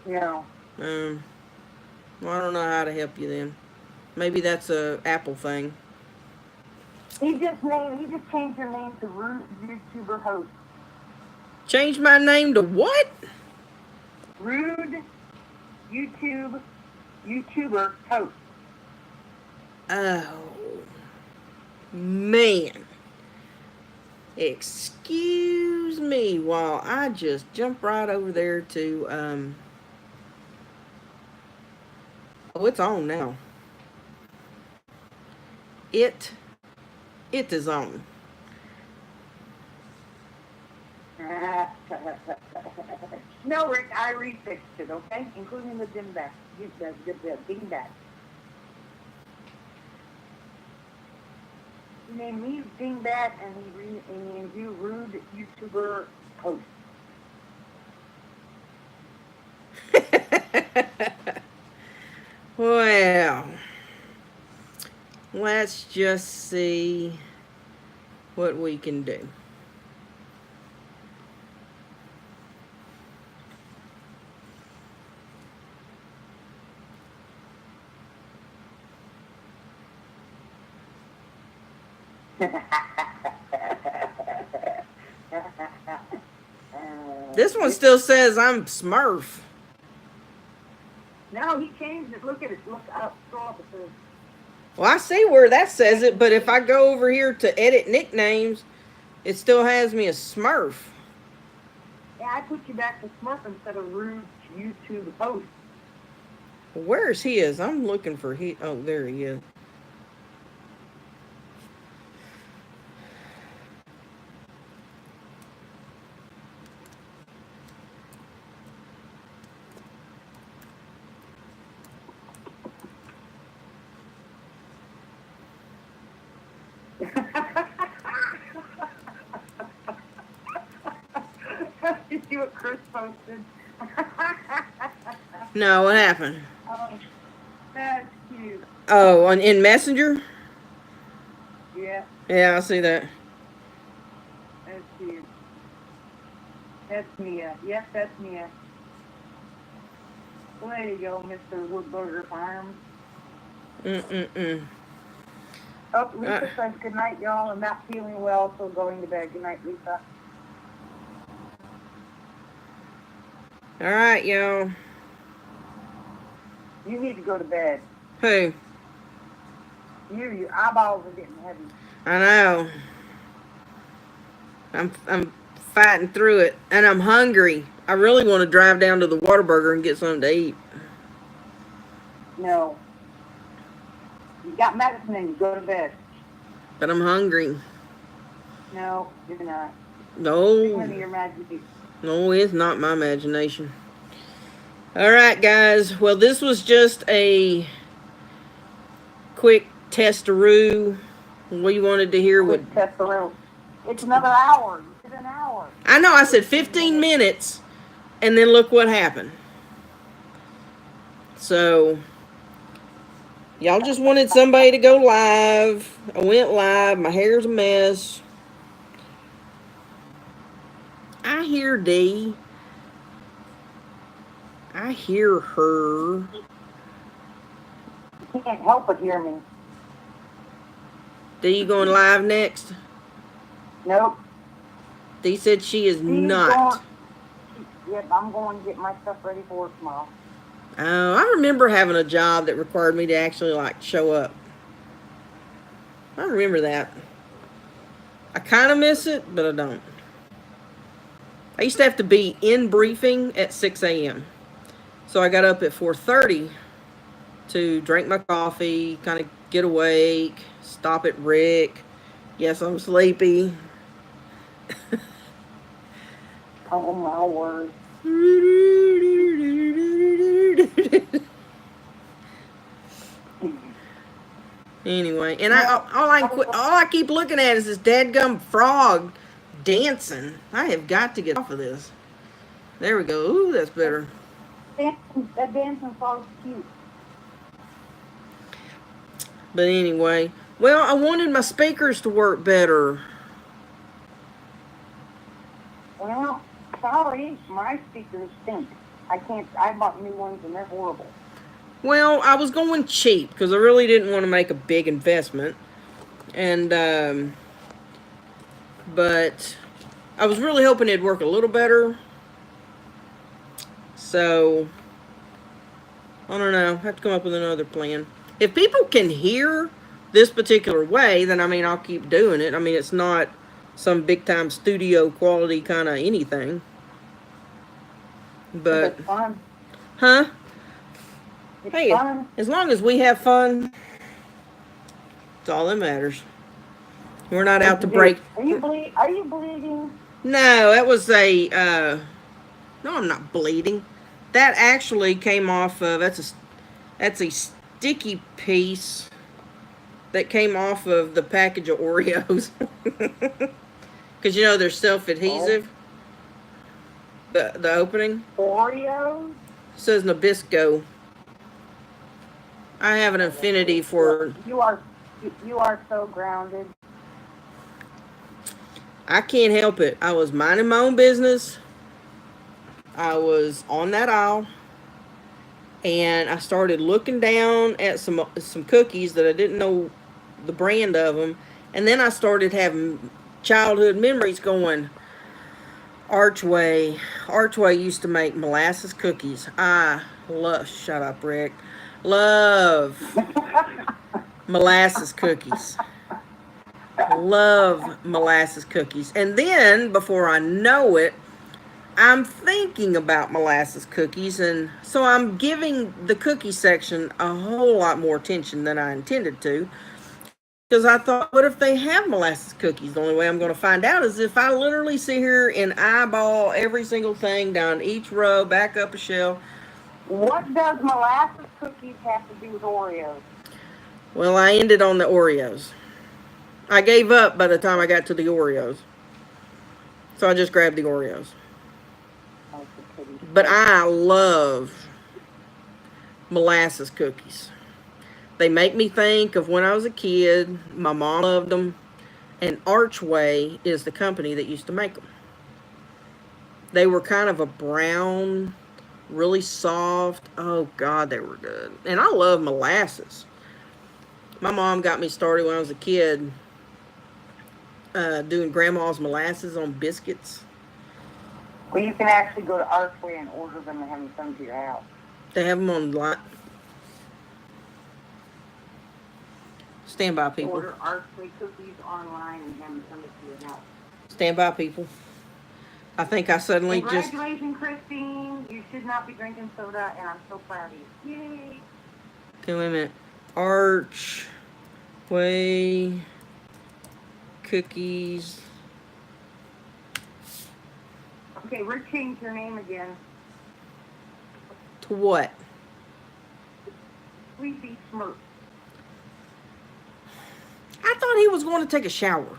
No. Well, I don't know how to help you then. Maybe that's a Apple thing. He just changed your name to Rude YouTuber Host. Change my name to what? Rude YouTuber Host. Oh, man. Excuse me while I just jump right over there to, oh, it's on now. It is on. No, Rick, I refixed it, okay? Including the dingbat. The dingbat. He named me Dingbat, and he named you Rude YouTuber Host. Well, let's just see what we can do. This one still says I'm Smurf. No, he changed it. Look at it. Look up. Scroll up. It says. Well, I see where that says it, but if I go over here to edit nicknames, it still has me as Smurf. Yeah, I put you back to Smurf instead of rude YouTube host. Where's his? I'm looking for he. Oh, there he is. You see what Chris posted? No, what happened? Oh, that's cute. Oh, in Messenger? Yeah, Yeah, I see that. that's cute. That's Mia. Yes, that's Mia. There you go, Mr. Woodburger Farms. Mm-mm-mm. Oh, Lisa says good night, y'all. I'm not feeling well, so going to bed. Good night, Lisa. All right, y'all. You need to go to bed. Who? Your eyeballs are getting heavy. I know. I'm fighting through it, and I'm hungry. I really want to drive down to the Whataburger and get something to eat. No. You got medicine and you go to bed. But I'm hungry. No, you're not. No. Your imagination. No, it's not my imagination. All right, guys. Well, this was just a quick testaroo. We wanted to hear what... Testaroo. It's another hour. You said an hour. I know. I said 15 minutes, and then look what happened. So, y'all just wanted somebody to go live. I went live. My hair's a mess. I hear Dee. I hear her. You can't help but hear me. Dee going live next? Nope. Dee said she is not. Yep, I'm going to get my stuff ready for work tomorrow. Oh, I remember having a job that required me to actually, like, show up. I remember that. I kind of miss it, but I don't. I used to have to be in briefing at 6 a.m. So I got up at 4:30 to drink my coffee, kind of get awake, stop at Rick. Yes, I'm sleepy. Oh, my word. Anyway, and all I keep looking at is this dadgum frog dancing. I have got to get off of this. There we go. Ooh, that's better. That dancing frog's cute. But anyway, well, I wanted my speakers to work better. Well, sorry, my speakers stink. I bought new ones and they're horrible. Well, I was going cheap because I really didn't want to make a big investment. And, but I was really hoping it'd work a little better. So, I don't know. I have to come up with another plan. If people can hear this particular way, then, I mean, I'll keep doing it. I mean, it's not some big-time studio quality kind of anything. But, it's fun. Huh? It's Hey, fun. as long as we have fun, it's all that matters. We're not out to break. Are you bleeding? No, that was a, no, I'm not bleeding. That actually came off of, that's a sticky piece that came off of the package of Oreos. Because, you know, they're self-adhesive. The opening. Oreos? It says Nabisco. I have an affinity for... You are so grounded. I can't help it. I was minding my own business. I was on that aisle. And I started looking down at some cookies that I didn't know the brand of them. And then I started having childhood memories going, Archway used to make molasses cookies. I love, shut up, Rick. Love molasses cookies. Love molasses cookies. And then, before I know it, I'm thinking about molasses cookies, and so I'm giving the cookie section a whole lot more attention than I intended to. Because I thought, what if they have molasses cookies? The only way I'm going to find out is if I literally sit here and eyeball every single thing down each row, back up a shelf. What does molasses cookies have to do with Oreos? Well, I ended on the Oreos. I gave up by the time I got to the Oreos. So I just grabbed the Oreos. But I love molasses cookies. They make me think of when I was a kid. My mom loved them. And Archway is the company that used to make them. They were kind of a brown, really soft. Oh, God, they were good. And I love molasses. My mom got me started when I was a kid doing grandma's molasses on biscuits. Well, you can actually go to Archway and order them and have them sent to your house. They have them online. Stand by, people. Order Archway cookies online and have them sent to your house. Stand by, people. I think I suddenly just... Congratulations, Christine. You should not be drinking soda, and I'm so proud of you. Yay. Okay, wait a minute. Archway cookies. Okay, Rick changed your name again. To what? Sleepy Smurf. I thought he was going to take a shower.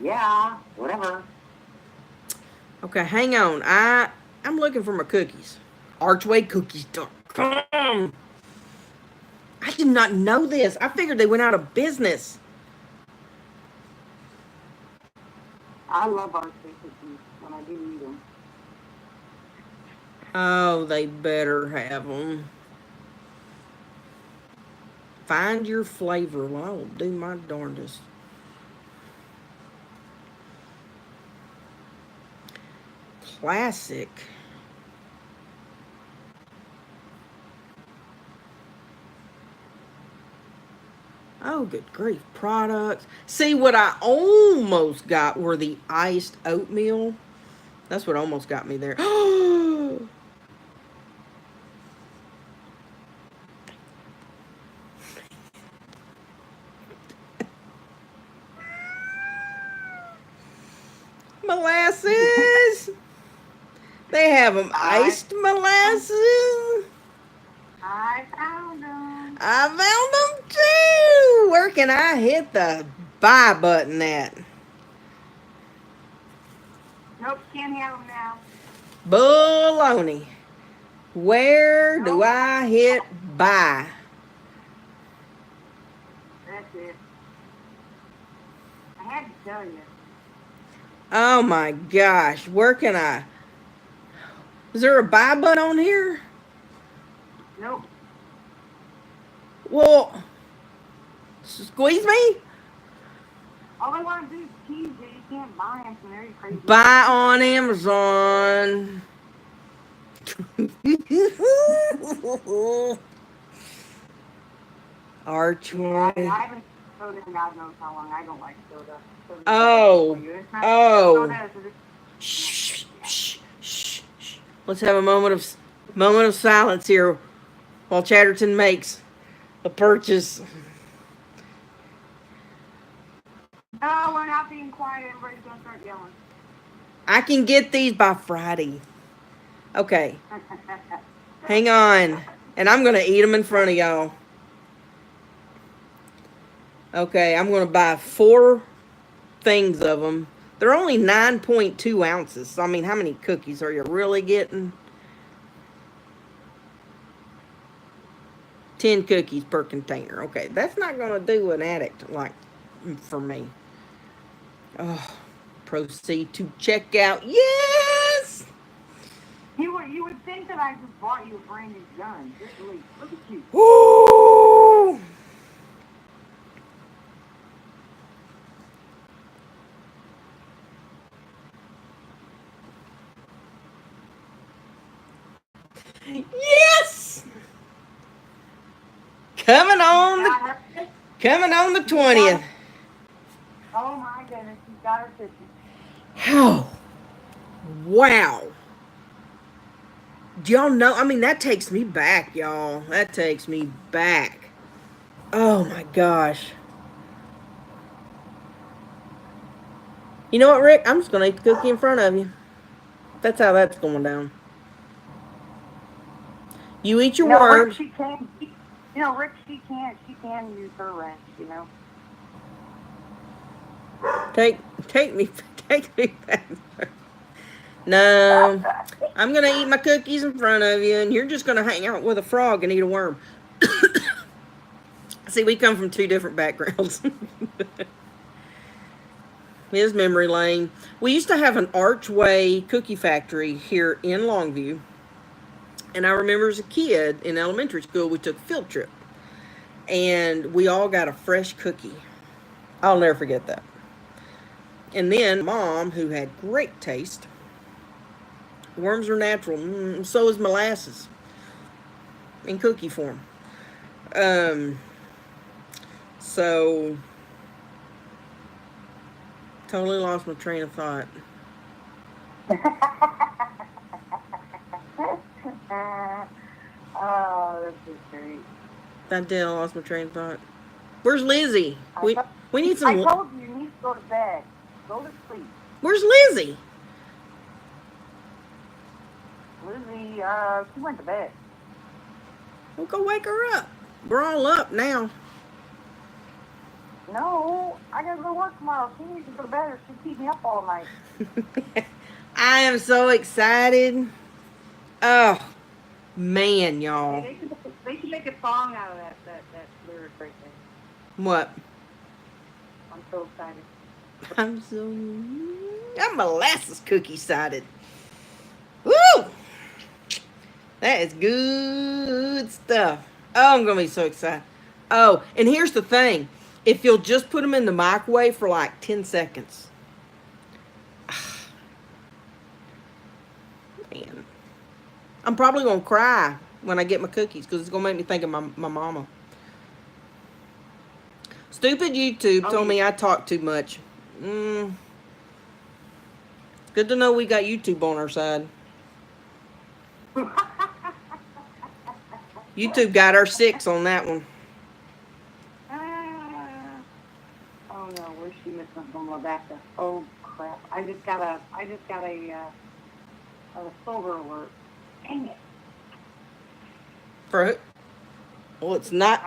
Yeah, whatever. Okay, hang on. I'm looking for my cookies. Archwaycookies.com. I did not know this. I figured they went out of business. I love Archway cookies when I do eat them. Oh, they better have them. Find your flavor. Well, I will do my darndest. Classic. Oh, good grief. Products. See, what I almost got were the iced oatmeal. That's what almost got me there. Molasses. They have them iced molasses. I found them. I found them too. Where can I hit the buy button at? Nope, can't have them now. Baloney. Where do I hit buy? That's it. I had to tell you. Oh my gosh. Where can I? Is there a buy button on here? Nope. Well, squeeze me? All I want to do is tease you. You can't buy them from there, you crazy. Buy on Amazon. Archway. I haven't soda in God knows how long. I don't like soda. Oh. Soda, Shh, shh, shh, shh. Let's have a moment of silence here while Chatterton makes a purchase. No, we're not being quiet. Everybody's going to start yelling. I can get these by Friday. Okay. Hang on. And I'm going to eat them in front of y'all. Okay, I'm going to buy 4 things of them. They're only 9.2 ounces. So, I mean, how many cookies are you really getting? 10 cookies per container. Okay, that's not going to do an addict like for me. Oh, proceed to checkout. Yes! You would think that I just bought you a brand new gun. Just leave. Look at you. Ooh! Yes! Coming on the 20th. Oh my goodness, she's got her tissue. Oh, wow. Do y'all know? I mean, that takes me back, y'all. That takes me back. Oh my gosh. You know what, Rick? I'm just gonna eat the cookie in front of you. That's how that's going down. You eat your Rick, worms. she can. Rick, she can use her wrench. Take, take me, take me back. No, I'm gonna eat my cookies in front of you, and you're just gonna hang out with a frog and eat a worm. See, we come from two different backgrounds. His memory lane. We used to have an Archway cookie factory here in Longview. And I remember as a kid in elementary school, we took a field trip. And we all got a fresh cookie. I'll never forget that. And then mom, who had great taste, worms are natural, so is molasses in cookie form. Um, so totally lost my train of thought. Oh, this is great. I did. I lost my train of thought. Where's Lizzie? We need I some. told you need to go to bed. Go to sleep. Where's Lizzie? Lizzie, she went to bed. We'll go wake her up. We're all up now. No, I gotta go work tomorrow. She needs to go to bed or she'll keep me up all night. I am so excited. Oh, man, y'all. Hey, they should make a song out of that lyric right there. What? I'm so excited. I'm molasses cookie sided. Woo! That is good stuff. Oh, I'm going to be so excited. Oh, and here's the thing. If you'll just put them in the microwave for like 10 seconds. Man. I'm probably going to cry when I get my cookies because it's going to make me think of my mama. Stupid YouTube told me I talk too much. Good to know we got YouTube on our side. YouTube got our 6 on that one. Oh no, where's she missing from Rebecca? Oh crap! I just got a silver alert. Dang it! For who? Well, it's not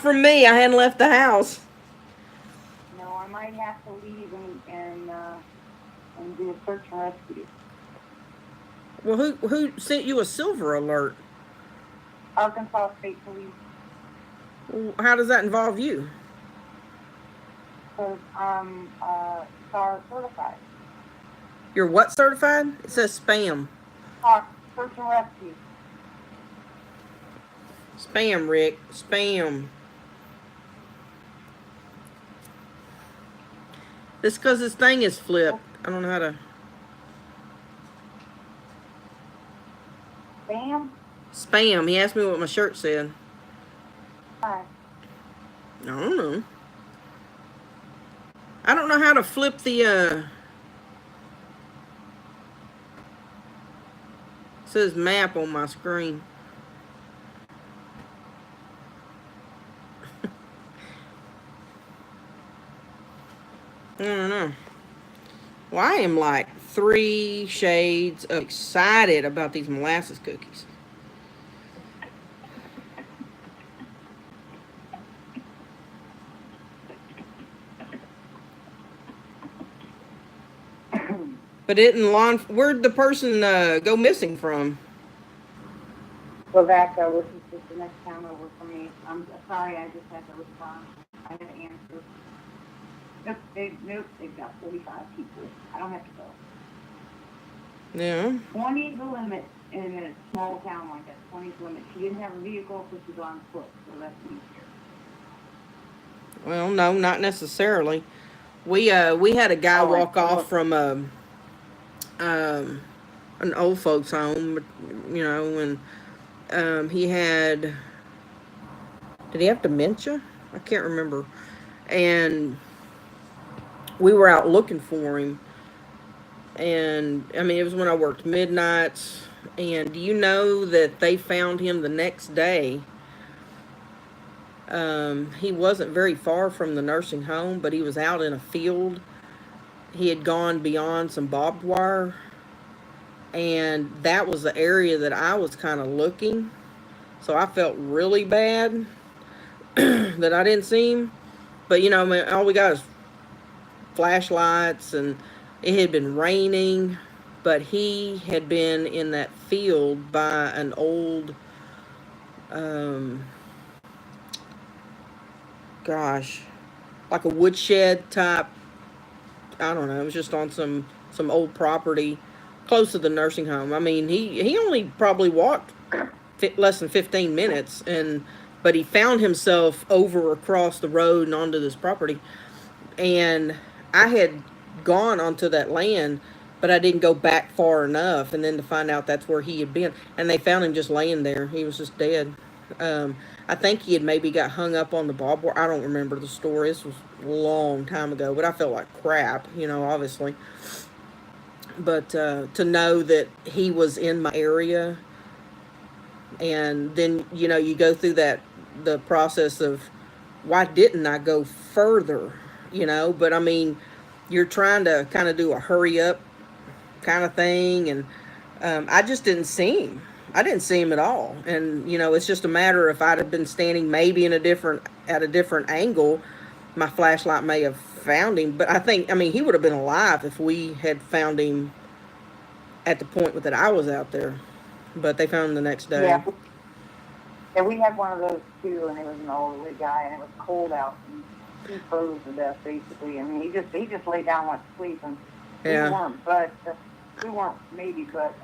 from me. I hadn't left the house. No, I might have to leave and do a search and rescue. Well, who sent you a silver alert? Arkansas State Police. Well, how does that involve you? Because I'm STAR certified. You're what certified? It says spam. Search and rescue. Spam, Rick. Spam. This because this thing is flipped. I don't know how to. Spam? Spam. He asked me what my shirt said. Hi. I don't know. I don't know how to flip the, it says map on my screen. I don't know. Well, I am like 3 shades of excited about these molasses cookies. But where'd the person go missing from? Rebecca, this is just the next town over for me. I'm sorry, I just had to respond. I had to answer. Nope, they've got 45 people. I don't have to go. Yeah. 20 is the limit in a small town like that. 20 is the limit. She didn't have a vehicle, so she's on foot, so that's easier. Well, no, not necessarily. We had a guy walk off from an old folks home, and he had, did he have dementia? I can't remember. And we were out looking for him. And I mean, it was when I worked midnights. And do you know that they found him the next day? He wasn't very far from the nursing home, but he was out in a field. He had gone beyond some barbed wire, and that was the area that I was kind of looking. So I felt really bad that I didn't see him. But I mean, all we got is flashlights, and it had been raining, but he had been in that field by an old, um, gosh, like a woodshed type. I don't know. It was just on some old property close to the nursing home. I mean, he only probably walked less than 15 minutes, but he found himself over across the road and onto this property. And I had gone onto that land, but I didn't go back far enough, and then to find out that's where he had been. And they found him just laying there. He was just dead. I think he had maybe got hung up on the barbed wire. I don't remember the story. This was a long time ago, but I felt like crap, obviously. But to know that he was in my area, and then you go through the process of why didn't I go further, But I mean, you're trying to kind of do a hurry up kind of thing, and I just didn't see him. I didn't see him at all, and it's just a matter if I'd have been standing maybe at a different angle, my flashlight may have found him. But I mean, he would have been alive if we had found him at the point that I was out there. But they found him the next day. Yeah. Yeah, we had one of those too, and it was an elderly guy, and it was cold out, and he froze to death basically. I mean, he just laid down and went to sleep, and Yeah. we weren't maybe but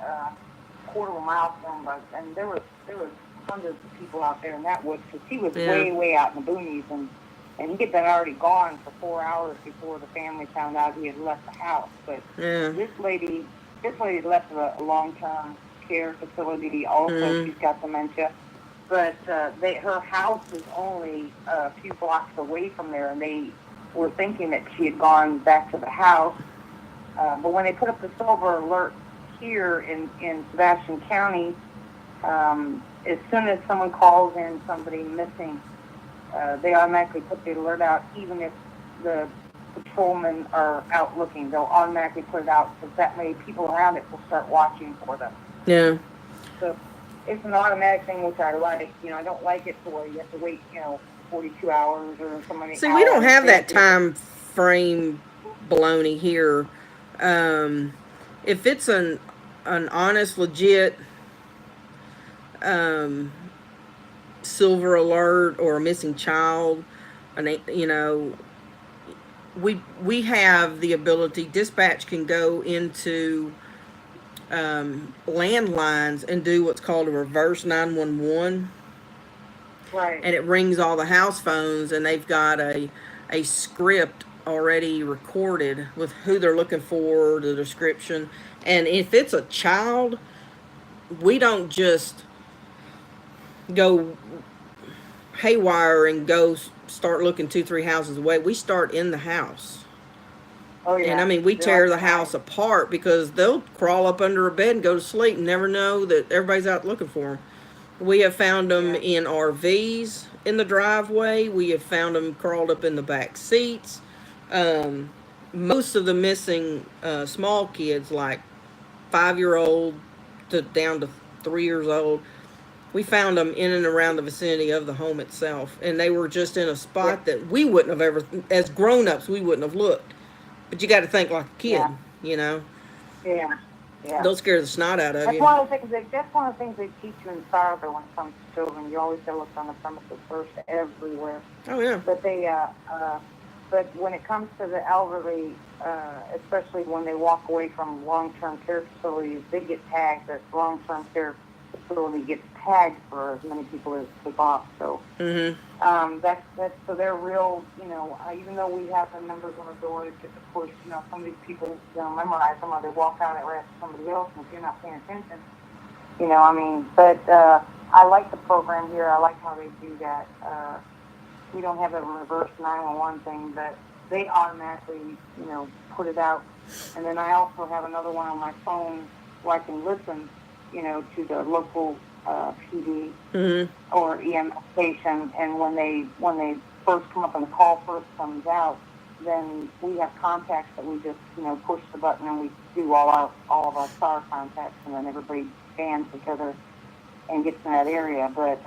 quarter of a mile from him, and there was hundreds of people out there in that woods because he was way out in the boonies, and he had been already gone for 4 hours before the family found out he had left the house. But this lady left a long-term care facility. Also, she's got dementia. But her house is only a few blocks away from there, and they were thinking that she had gone back to the house. But when they put up the silver alert here in Sebastian County, as soon as someone calls in somebody missing, they automatically put the alert out, even if the patrolmen are out looking. They'll automatically put it out because that way people around it will start watching for them. Yeah. So it's an automatic thing, which I like. I don't like it to where you have to wait, 42 hours or something. See, we don't have that time frame baloney here. If it's an honest, legit silver alert or a missing child, we have the ability. Dispatch can go into landlines and do what's called a reverse 911. Right. And it rings all the house phones, and they've got a script already recorded with who they're looking for, the description. And if it's a child, we don't just go haywire and go start looking 2-3 houses away. We start in the house. Oh, yeah. And I mean, we tear the house apart because they'll crawl up under a bed and go to sleep and never know that everybody's out looking for them. We have found them in RVs in the driveway. We have found them crawled up in the back seats. Most of the missing small kids, like 5-year-old to down to 3 years old, we found them in and around the vicinity of the home itself. And they were just in a spot that we wouldn't have ever, as grown-ups, we wouldn't have looked. But you got to think like a kid, Yeah. They'll scare the snot out of that's you. One of the things that's one of the things they teach you in cyber when it comes to children. You always gotta look on the premises first everywhere. Oh, yeah. But but when it comes to the elderly, especially when they walk away from long-term care facilities, they get tagged. That long-term care facility gets tagged for as many people as take off. So that's so they're real. Even though we have the numbers on the door, of course, some of these people memorize them or they walk out and arrest somebody else, and if you're not paying attention, But I like the program here. I like how they do that. We don't have a reverse 911 thing, but they automatically, put it out. And then I also have another one on my phone where I can listen, to the local PD or EMS station. And when they first come up and the call first comes out, then we have contacts that we just, push the button and we do all of our STAR contacts, and then everybody bands together and gets in that area. But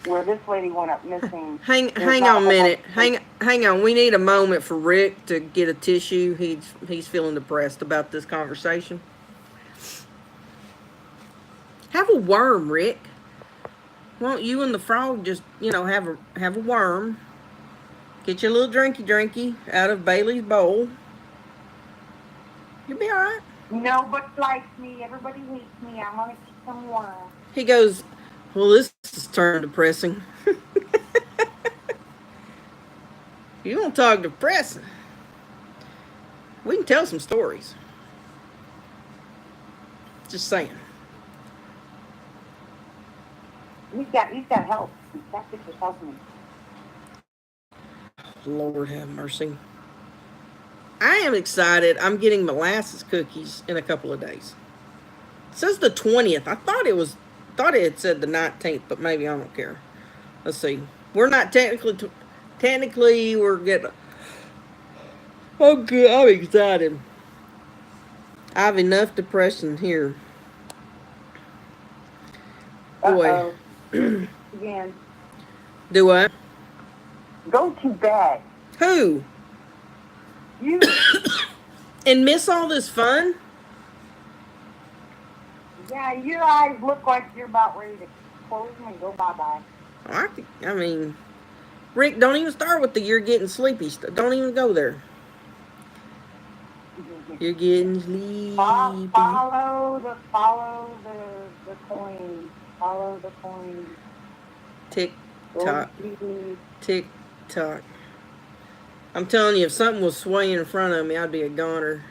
where this lady went up missing. Hang on a minute. Hang on. We need a moment for Rick to get a tissue. He's feeling depressed about this conversation. Have a worm, Rick. Won't you and the frog just, have a worm? Get your little drinky out of Bailey's bowl. You'll be all right. Nobody likes me. Everybody hates me. I'm gonna keep some worms. He goes, well, this is turning depressing. You don't talk depressing. We can tell some stories. Just saying. He's got help. That's just helping me. Lord have mercy. I am excited. I'm getting molasses cookies in a couple of days. It says the 20th. I thought it had said the 19th, but maybe I don't care. Let's see. We're not technically we're getting. Oh, good. I'm excited. I have enough depression here. Boy. Again. Do what? Go to bed. Who? You. And miss all this fun? Yeah, your eyes look like you're about ready to close them and go bye-bye. I mean, Rick, don't even start with the you're getting sleepy stuff. Don't even go there. You're getting sleepy. Follow the coin. Follow the coin. Tick tock. Tick tock. I'm telling you, if something was swaying in front of me, I'd be a goner.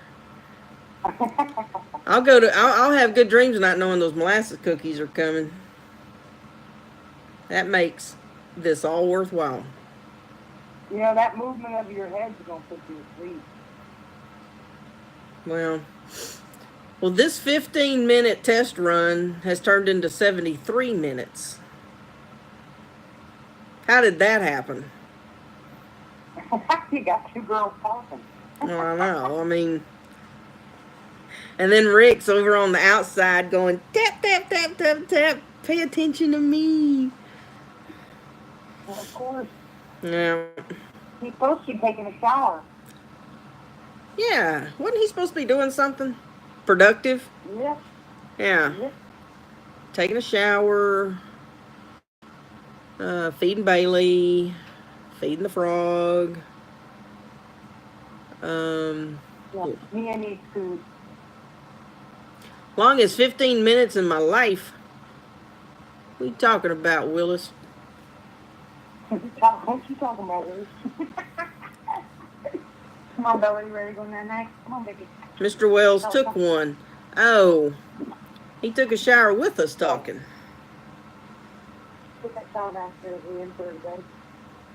I'll have good dreams not knowing those molasses cookies are coming. That makes this all worthwhile. That movement of your head's gonna put you to sleep. Well, this 15-minute test run has turned into 73 minutes. How did that happen? You got two girls talking. Well, I know. I mean, and then Rick's over on the outside going, tap, tap, tap, tap, tap. Pay attention to me. Well, of course. Yeah. He's supposed to be taking a shower. Yeah. Wasn't he supposed to be doing something productive? Yes. Yeah. Yes. Taking a shower. Feeding Bailey. Feeding the frog. Yeah, Mia needs food. Long as 15 minutes in my life. What are you talking about, Willis? What you talking about, Willis? Come on, Bella, you ready to go night-night? Come on, baby. Mr. Wells took one. Oh, he took a shower with us talking. Put that shower downstairs. We're in for the bed.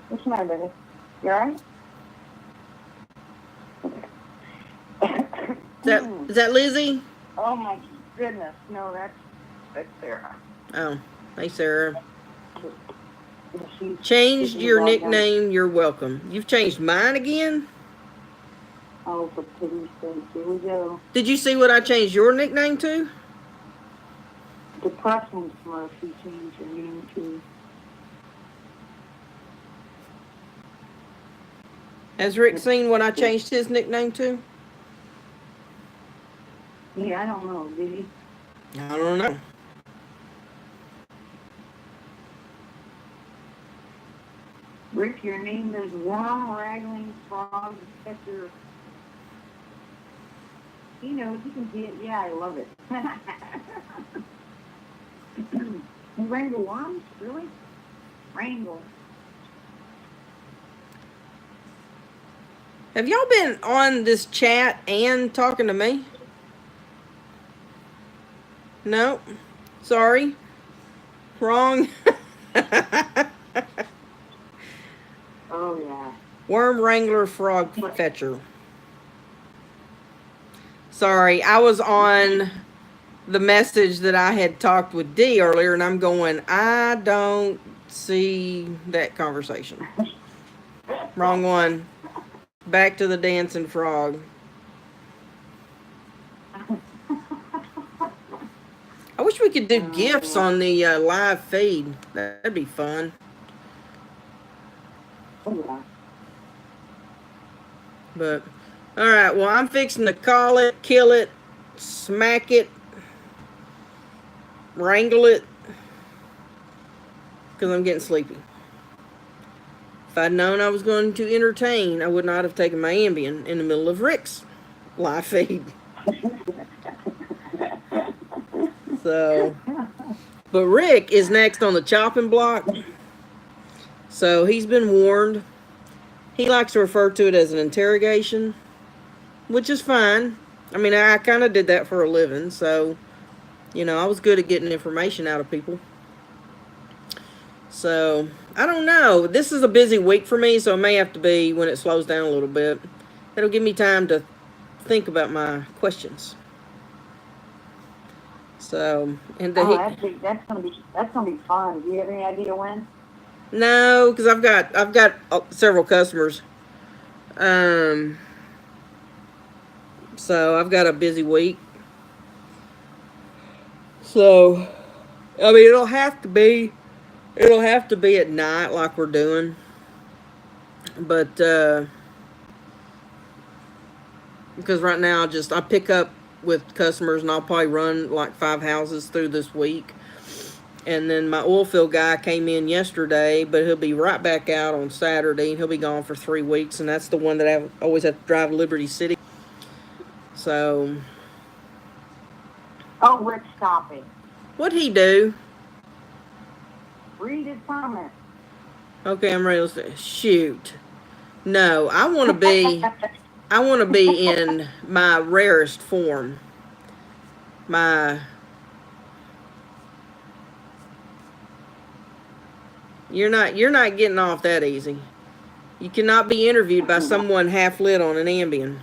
What's the matter, baby? You alright? Is that Lizzie? Oh my goodness, no, that's Sarah. Oh, hey Sarah. She Changed your nickname, you're welcome. You've changed mine again? Oh, for pity's sake, here we go. Did you see what I changed your nickname to? Depression Smurf, you changed your name to. Has Rick seen what I changed his nickname to? Yeah, I don't know, did he? I don't know. Rick, your name is Worm Raggling Frog Catcher. He knows, he can see it. Yeah, I love it. You wrangle worms? Really? Wrangle. Have y'all been on this chat and talking to me? No. Sorry. Wrong. Oh, yeah. Worm Wrangler Frog Fetcher. Sorry, I was on the message that I had talked with Dee earlier, and I'm going, I don't see that conversation. Wrong one. Back to the dancing frog. I wish we could do GIFs on the live feed. That'd be fun. Yeah. But, alright, well, I'm fixing to call it, kill it, smack it, wrangle it, because I'm getting sleepy. If I'd known I was going to entertain, I would not have taken my Ambien in the middle of Rick's live feed. So, but Rick is next on the chopping block. So he's been warned. He likes to refer to it as an interrogation, which is fine. I mean, I kind of did that for a living, so, you know, I was good at getting information out of people. So, I don't know. This is a busy week for me, so it may have to be when it slows down a little bit. It'll give me time to think about my questions. So, and that's gonna be fun. Do you have any idea when? No, because I've got several customers. So I've got a busy week. So, I mean, it'll have to be at night like we're doing. But because right now I pick up with customers, and I'll probably run like 5 houses through this week. And then my oil field guy came in yesterday, but he'll be right back out on Saturday. He'll be gone for 3 weeks, and that's the one that I always have to drive to Liberty City. So. Oh, Rick, stop it. What'd he do? Read his comment. Okay, I'm ready to say, shoot. No, I want to be in my rarest form. You're not getting off that easy. You cannot be interviewed by someone half lit on an Ambien.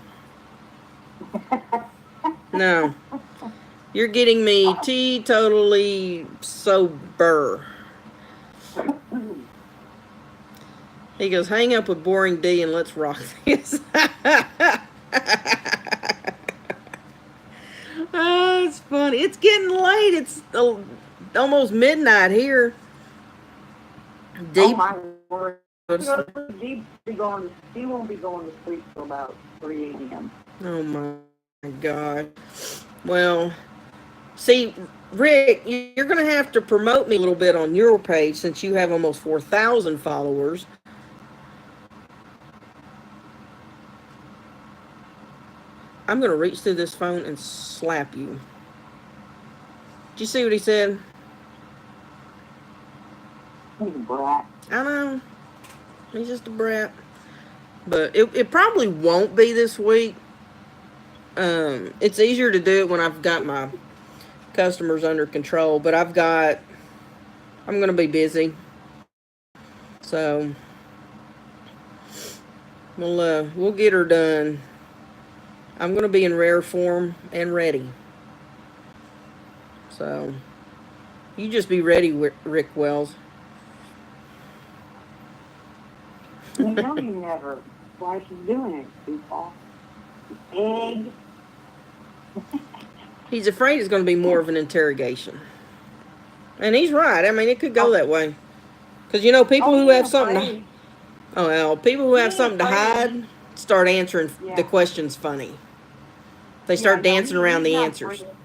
No. You're getting me totally sober. He goes, hang up with boring D and let's rock this. Oh, it's funny. It's getting late. It's almost midnight here. Oh my word. He won't be going to sleep till about 3 a.m. Oh my God. Well, see, Rick, you're going to have to promote me a little bit on your page since you have almost 4,000 followers. I'm going to reach through this phone and slap you. Did you see what he said? He's a brat. I know. He's just a brat. But it probably won't be this week. It's easier to do it when I've got my customers under control. But I'm going to be busy. So, we'll get her done. I'm going to be in rare form and ready. So, you just be ready, Rick Wells. You know you never. Why she's doing it, people? Egg. He's afraid it's going to be more of an interrogation. And he's right. I mean, it could go that way. Because, you know, people who have something to... Oh, well, people who have something to hide start answering the questions funny. They start dancing around the answers. Afraid.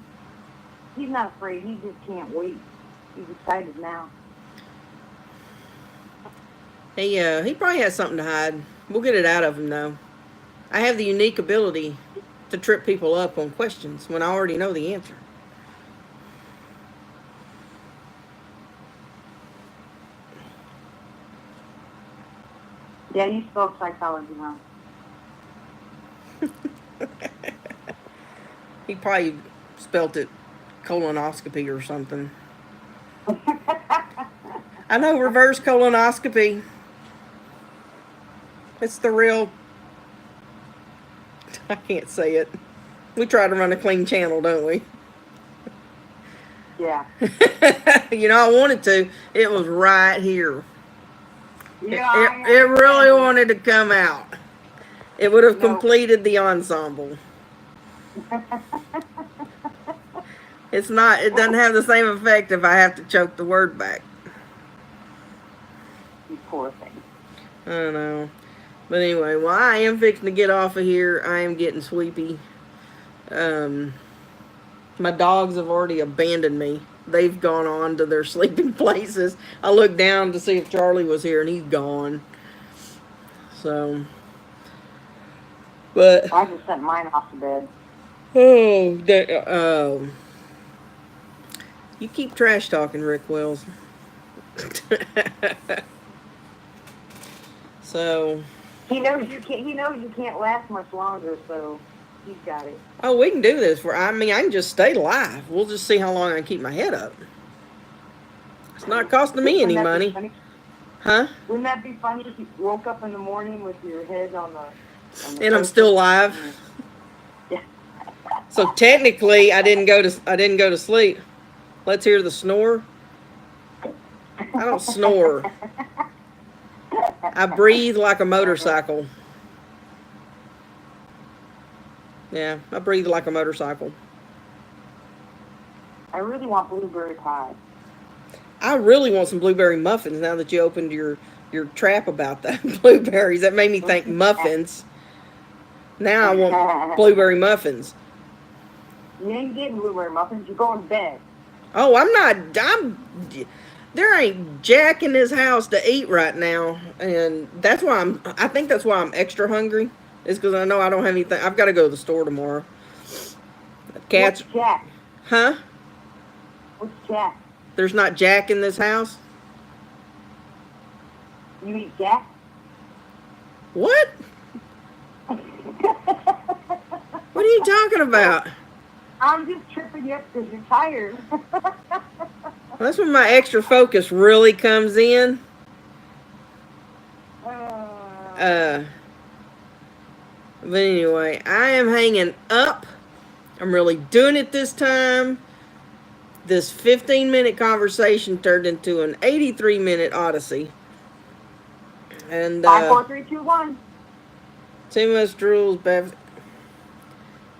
He's not afraid. He just can't wait. He's excited now. He probably has something to hide. We'll get it out of him, though. I have the unique ability to trip people up on questions when I already know the answer. Yeah, you spoke psychology, huh? He probably spelt it colonoscopy or something. I know, reverse colonoscopy. It's the real. I can't say it. We try to run a clean channel, don't we? Yeah. You know, I wanted to. It was right here. Yeah. It really wanted to come out. It would have No. completed the ensemble. It's not. It doesn't have the same effect if I have to choke the word back. You poor thing. I don't know. But anyway, well, I am fixing to get off of here. I am getting sleepy. My dogs have already abandoned me. They've gone on to their sleeping places. I looked down to see if Charlie was here, and he's gone. So, but I just sent mine off to bed. You keep trash talking, Rick Wells. So. He knows you can't. He knows you can't last much longer, so he's got it. Oh, we can do this. I can just stay live. We'll just see how long I can keep my head up. It's not costing me any money. Huh? Wouldn't that be funny if you woke up in the morning with your head on the and I'm still live? Yeah. So technically, I didn't go to sleep. Let's hear the snore. I don't snore. I breathe like a motorcycle. Yeah, I breathe like a motorcycle. I really want blueberry pie. I really want some blueberry muffins now that you opened your trap about that blueberries. That made me think muffins. Now I want blueberry muffins. You ain't getting blueberry muffins. You're going to bed. Oh, there ain't jack in this house to eat right now, and that's why I think that's why I'm extra hungry. Is because I know I don't have anything. I've got to go to the store tomorrow. Cats. What's Jack? Huh? What's Jack? There's not jack in this house? You eat Jack? What? What are you talking about? I'm just tripping you up because you're tired. That's when my extra focus really comes in. But anyway, I am hanging up. I'm really doing it this time. This 15-minute conversation turned into an 83-minute odyssey. And 5, 4, 3, 2, 1. Too much drools, Bev.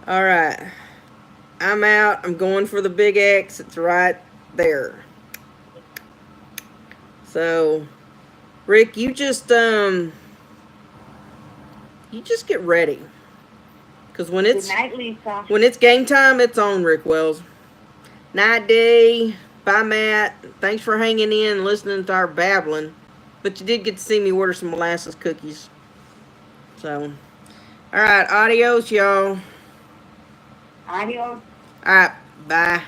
All right, I'm out. I'm going for the big X. It's right there. So, Rick, you just get ready, because when it's Good night, Lisa. When it's game time, it's on, Rick Wells. Night, day. Bye, Matt. Thanks for hanging in and listening to our babbling. But you did get to see me order some molasses cookies. So, all right, adios, y'all. Adios. All right, bye.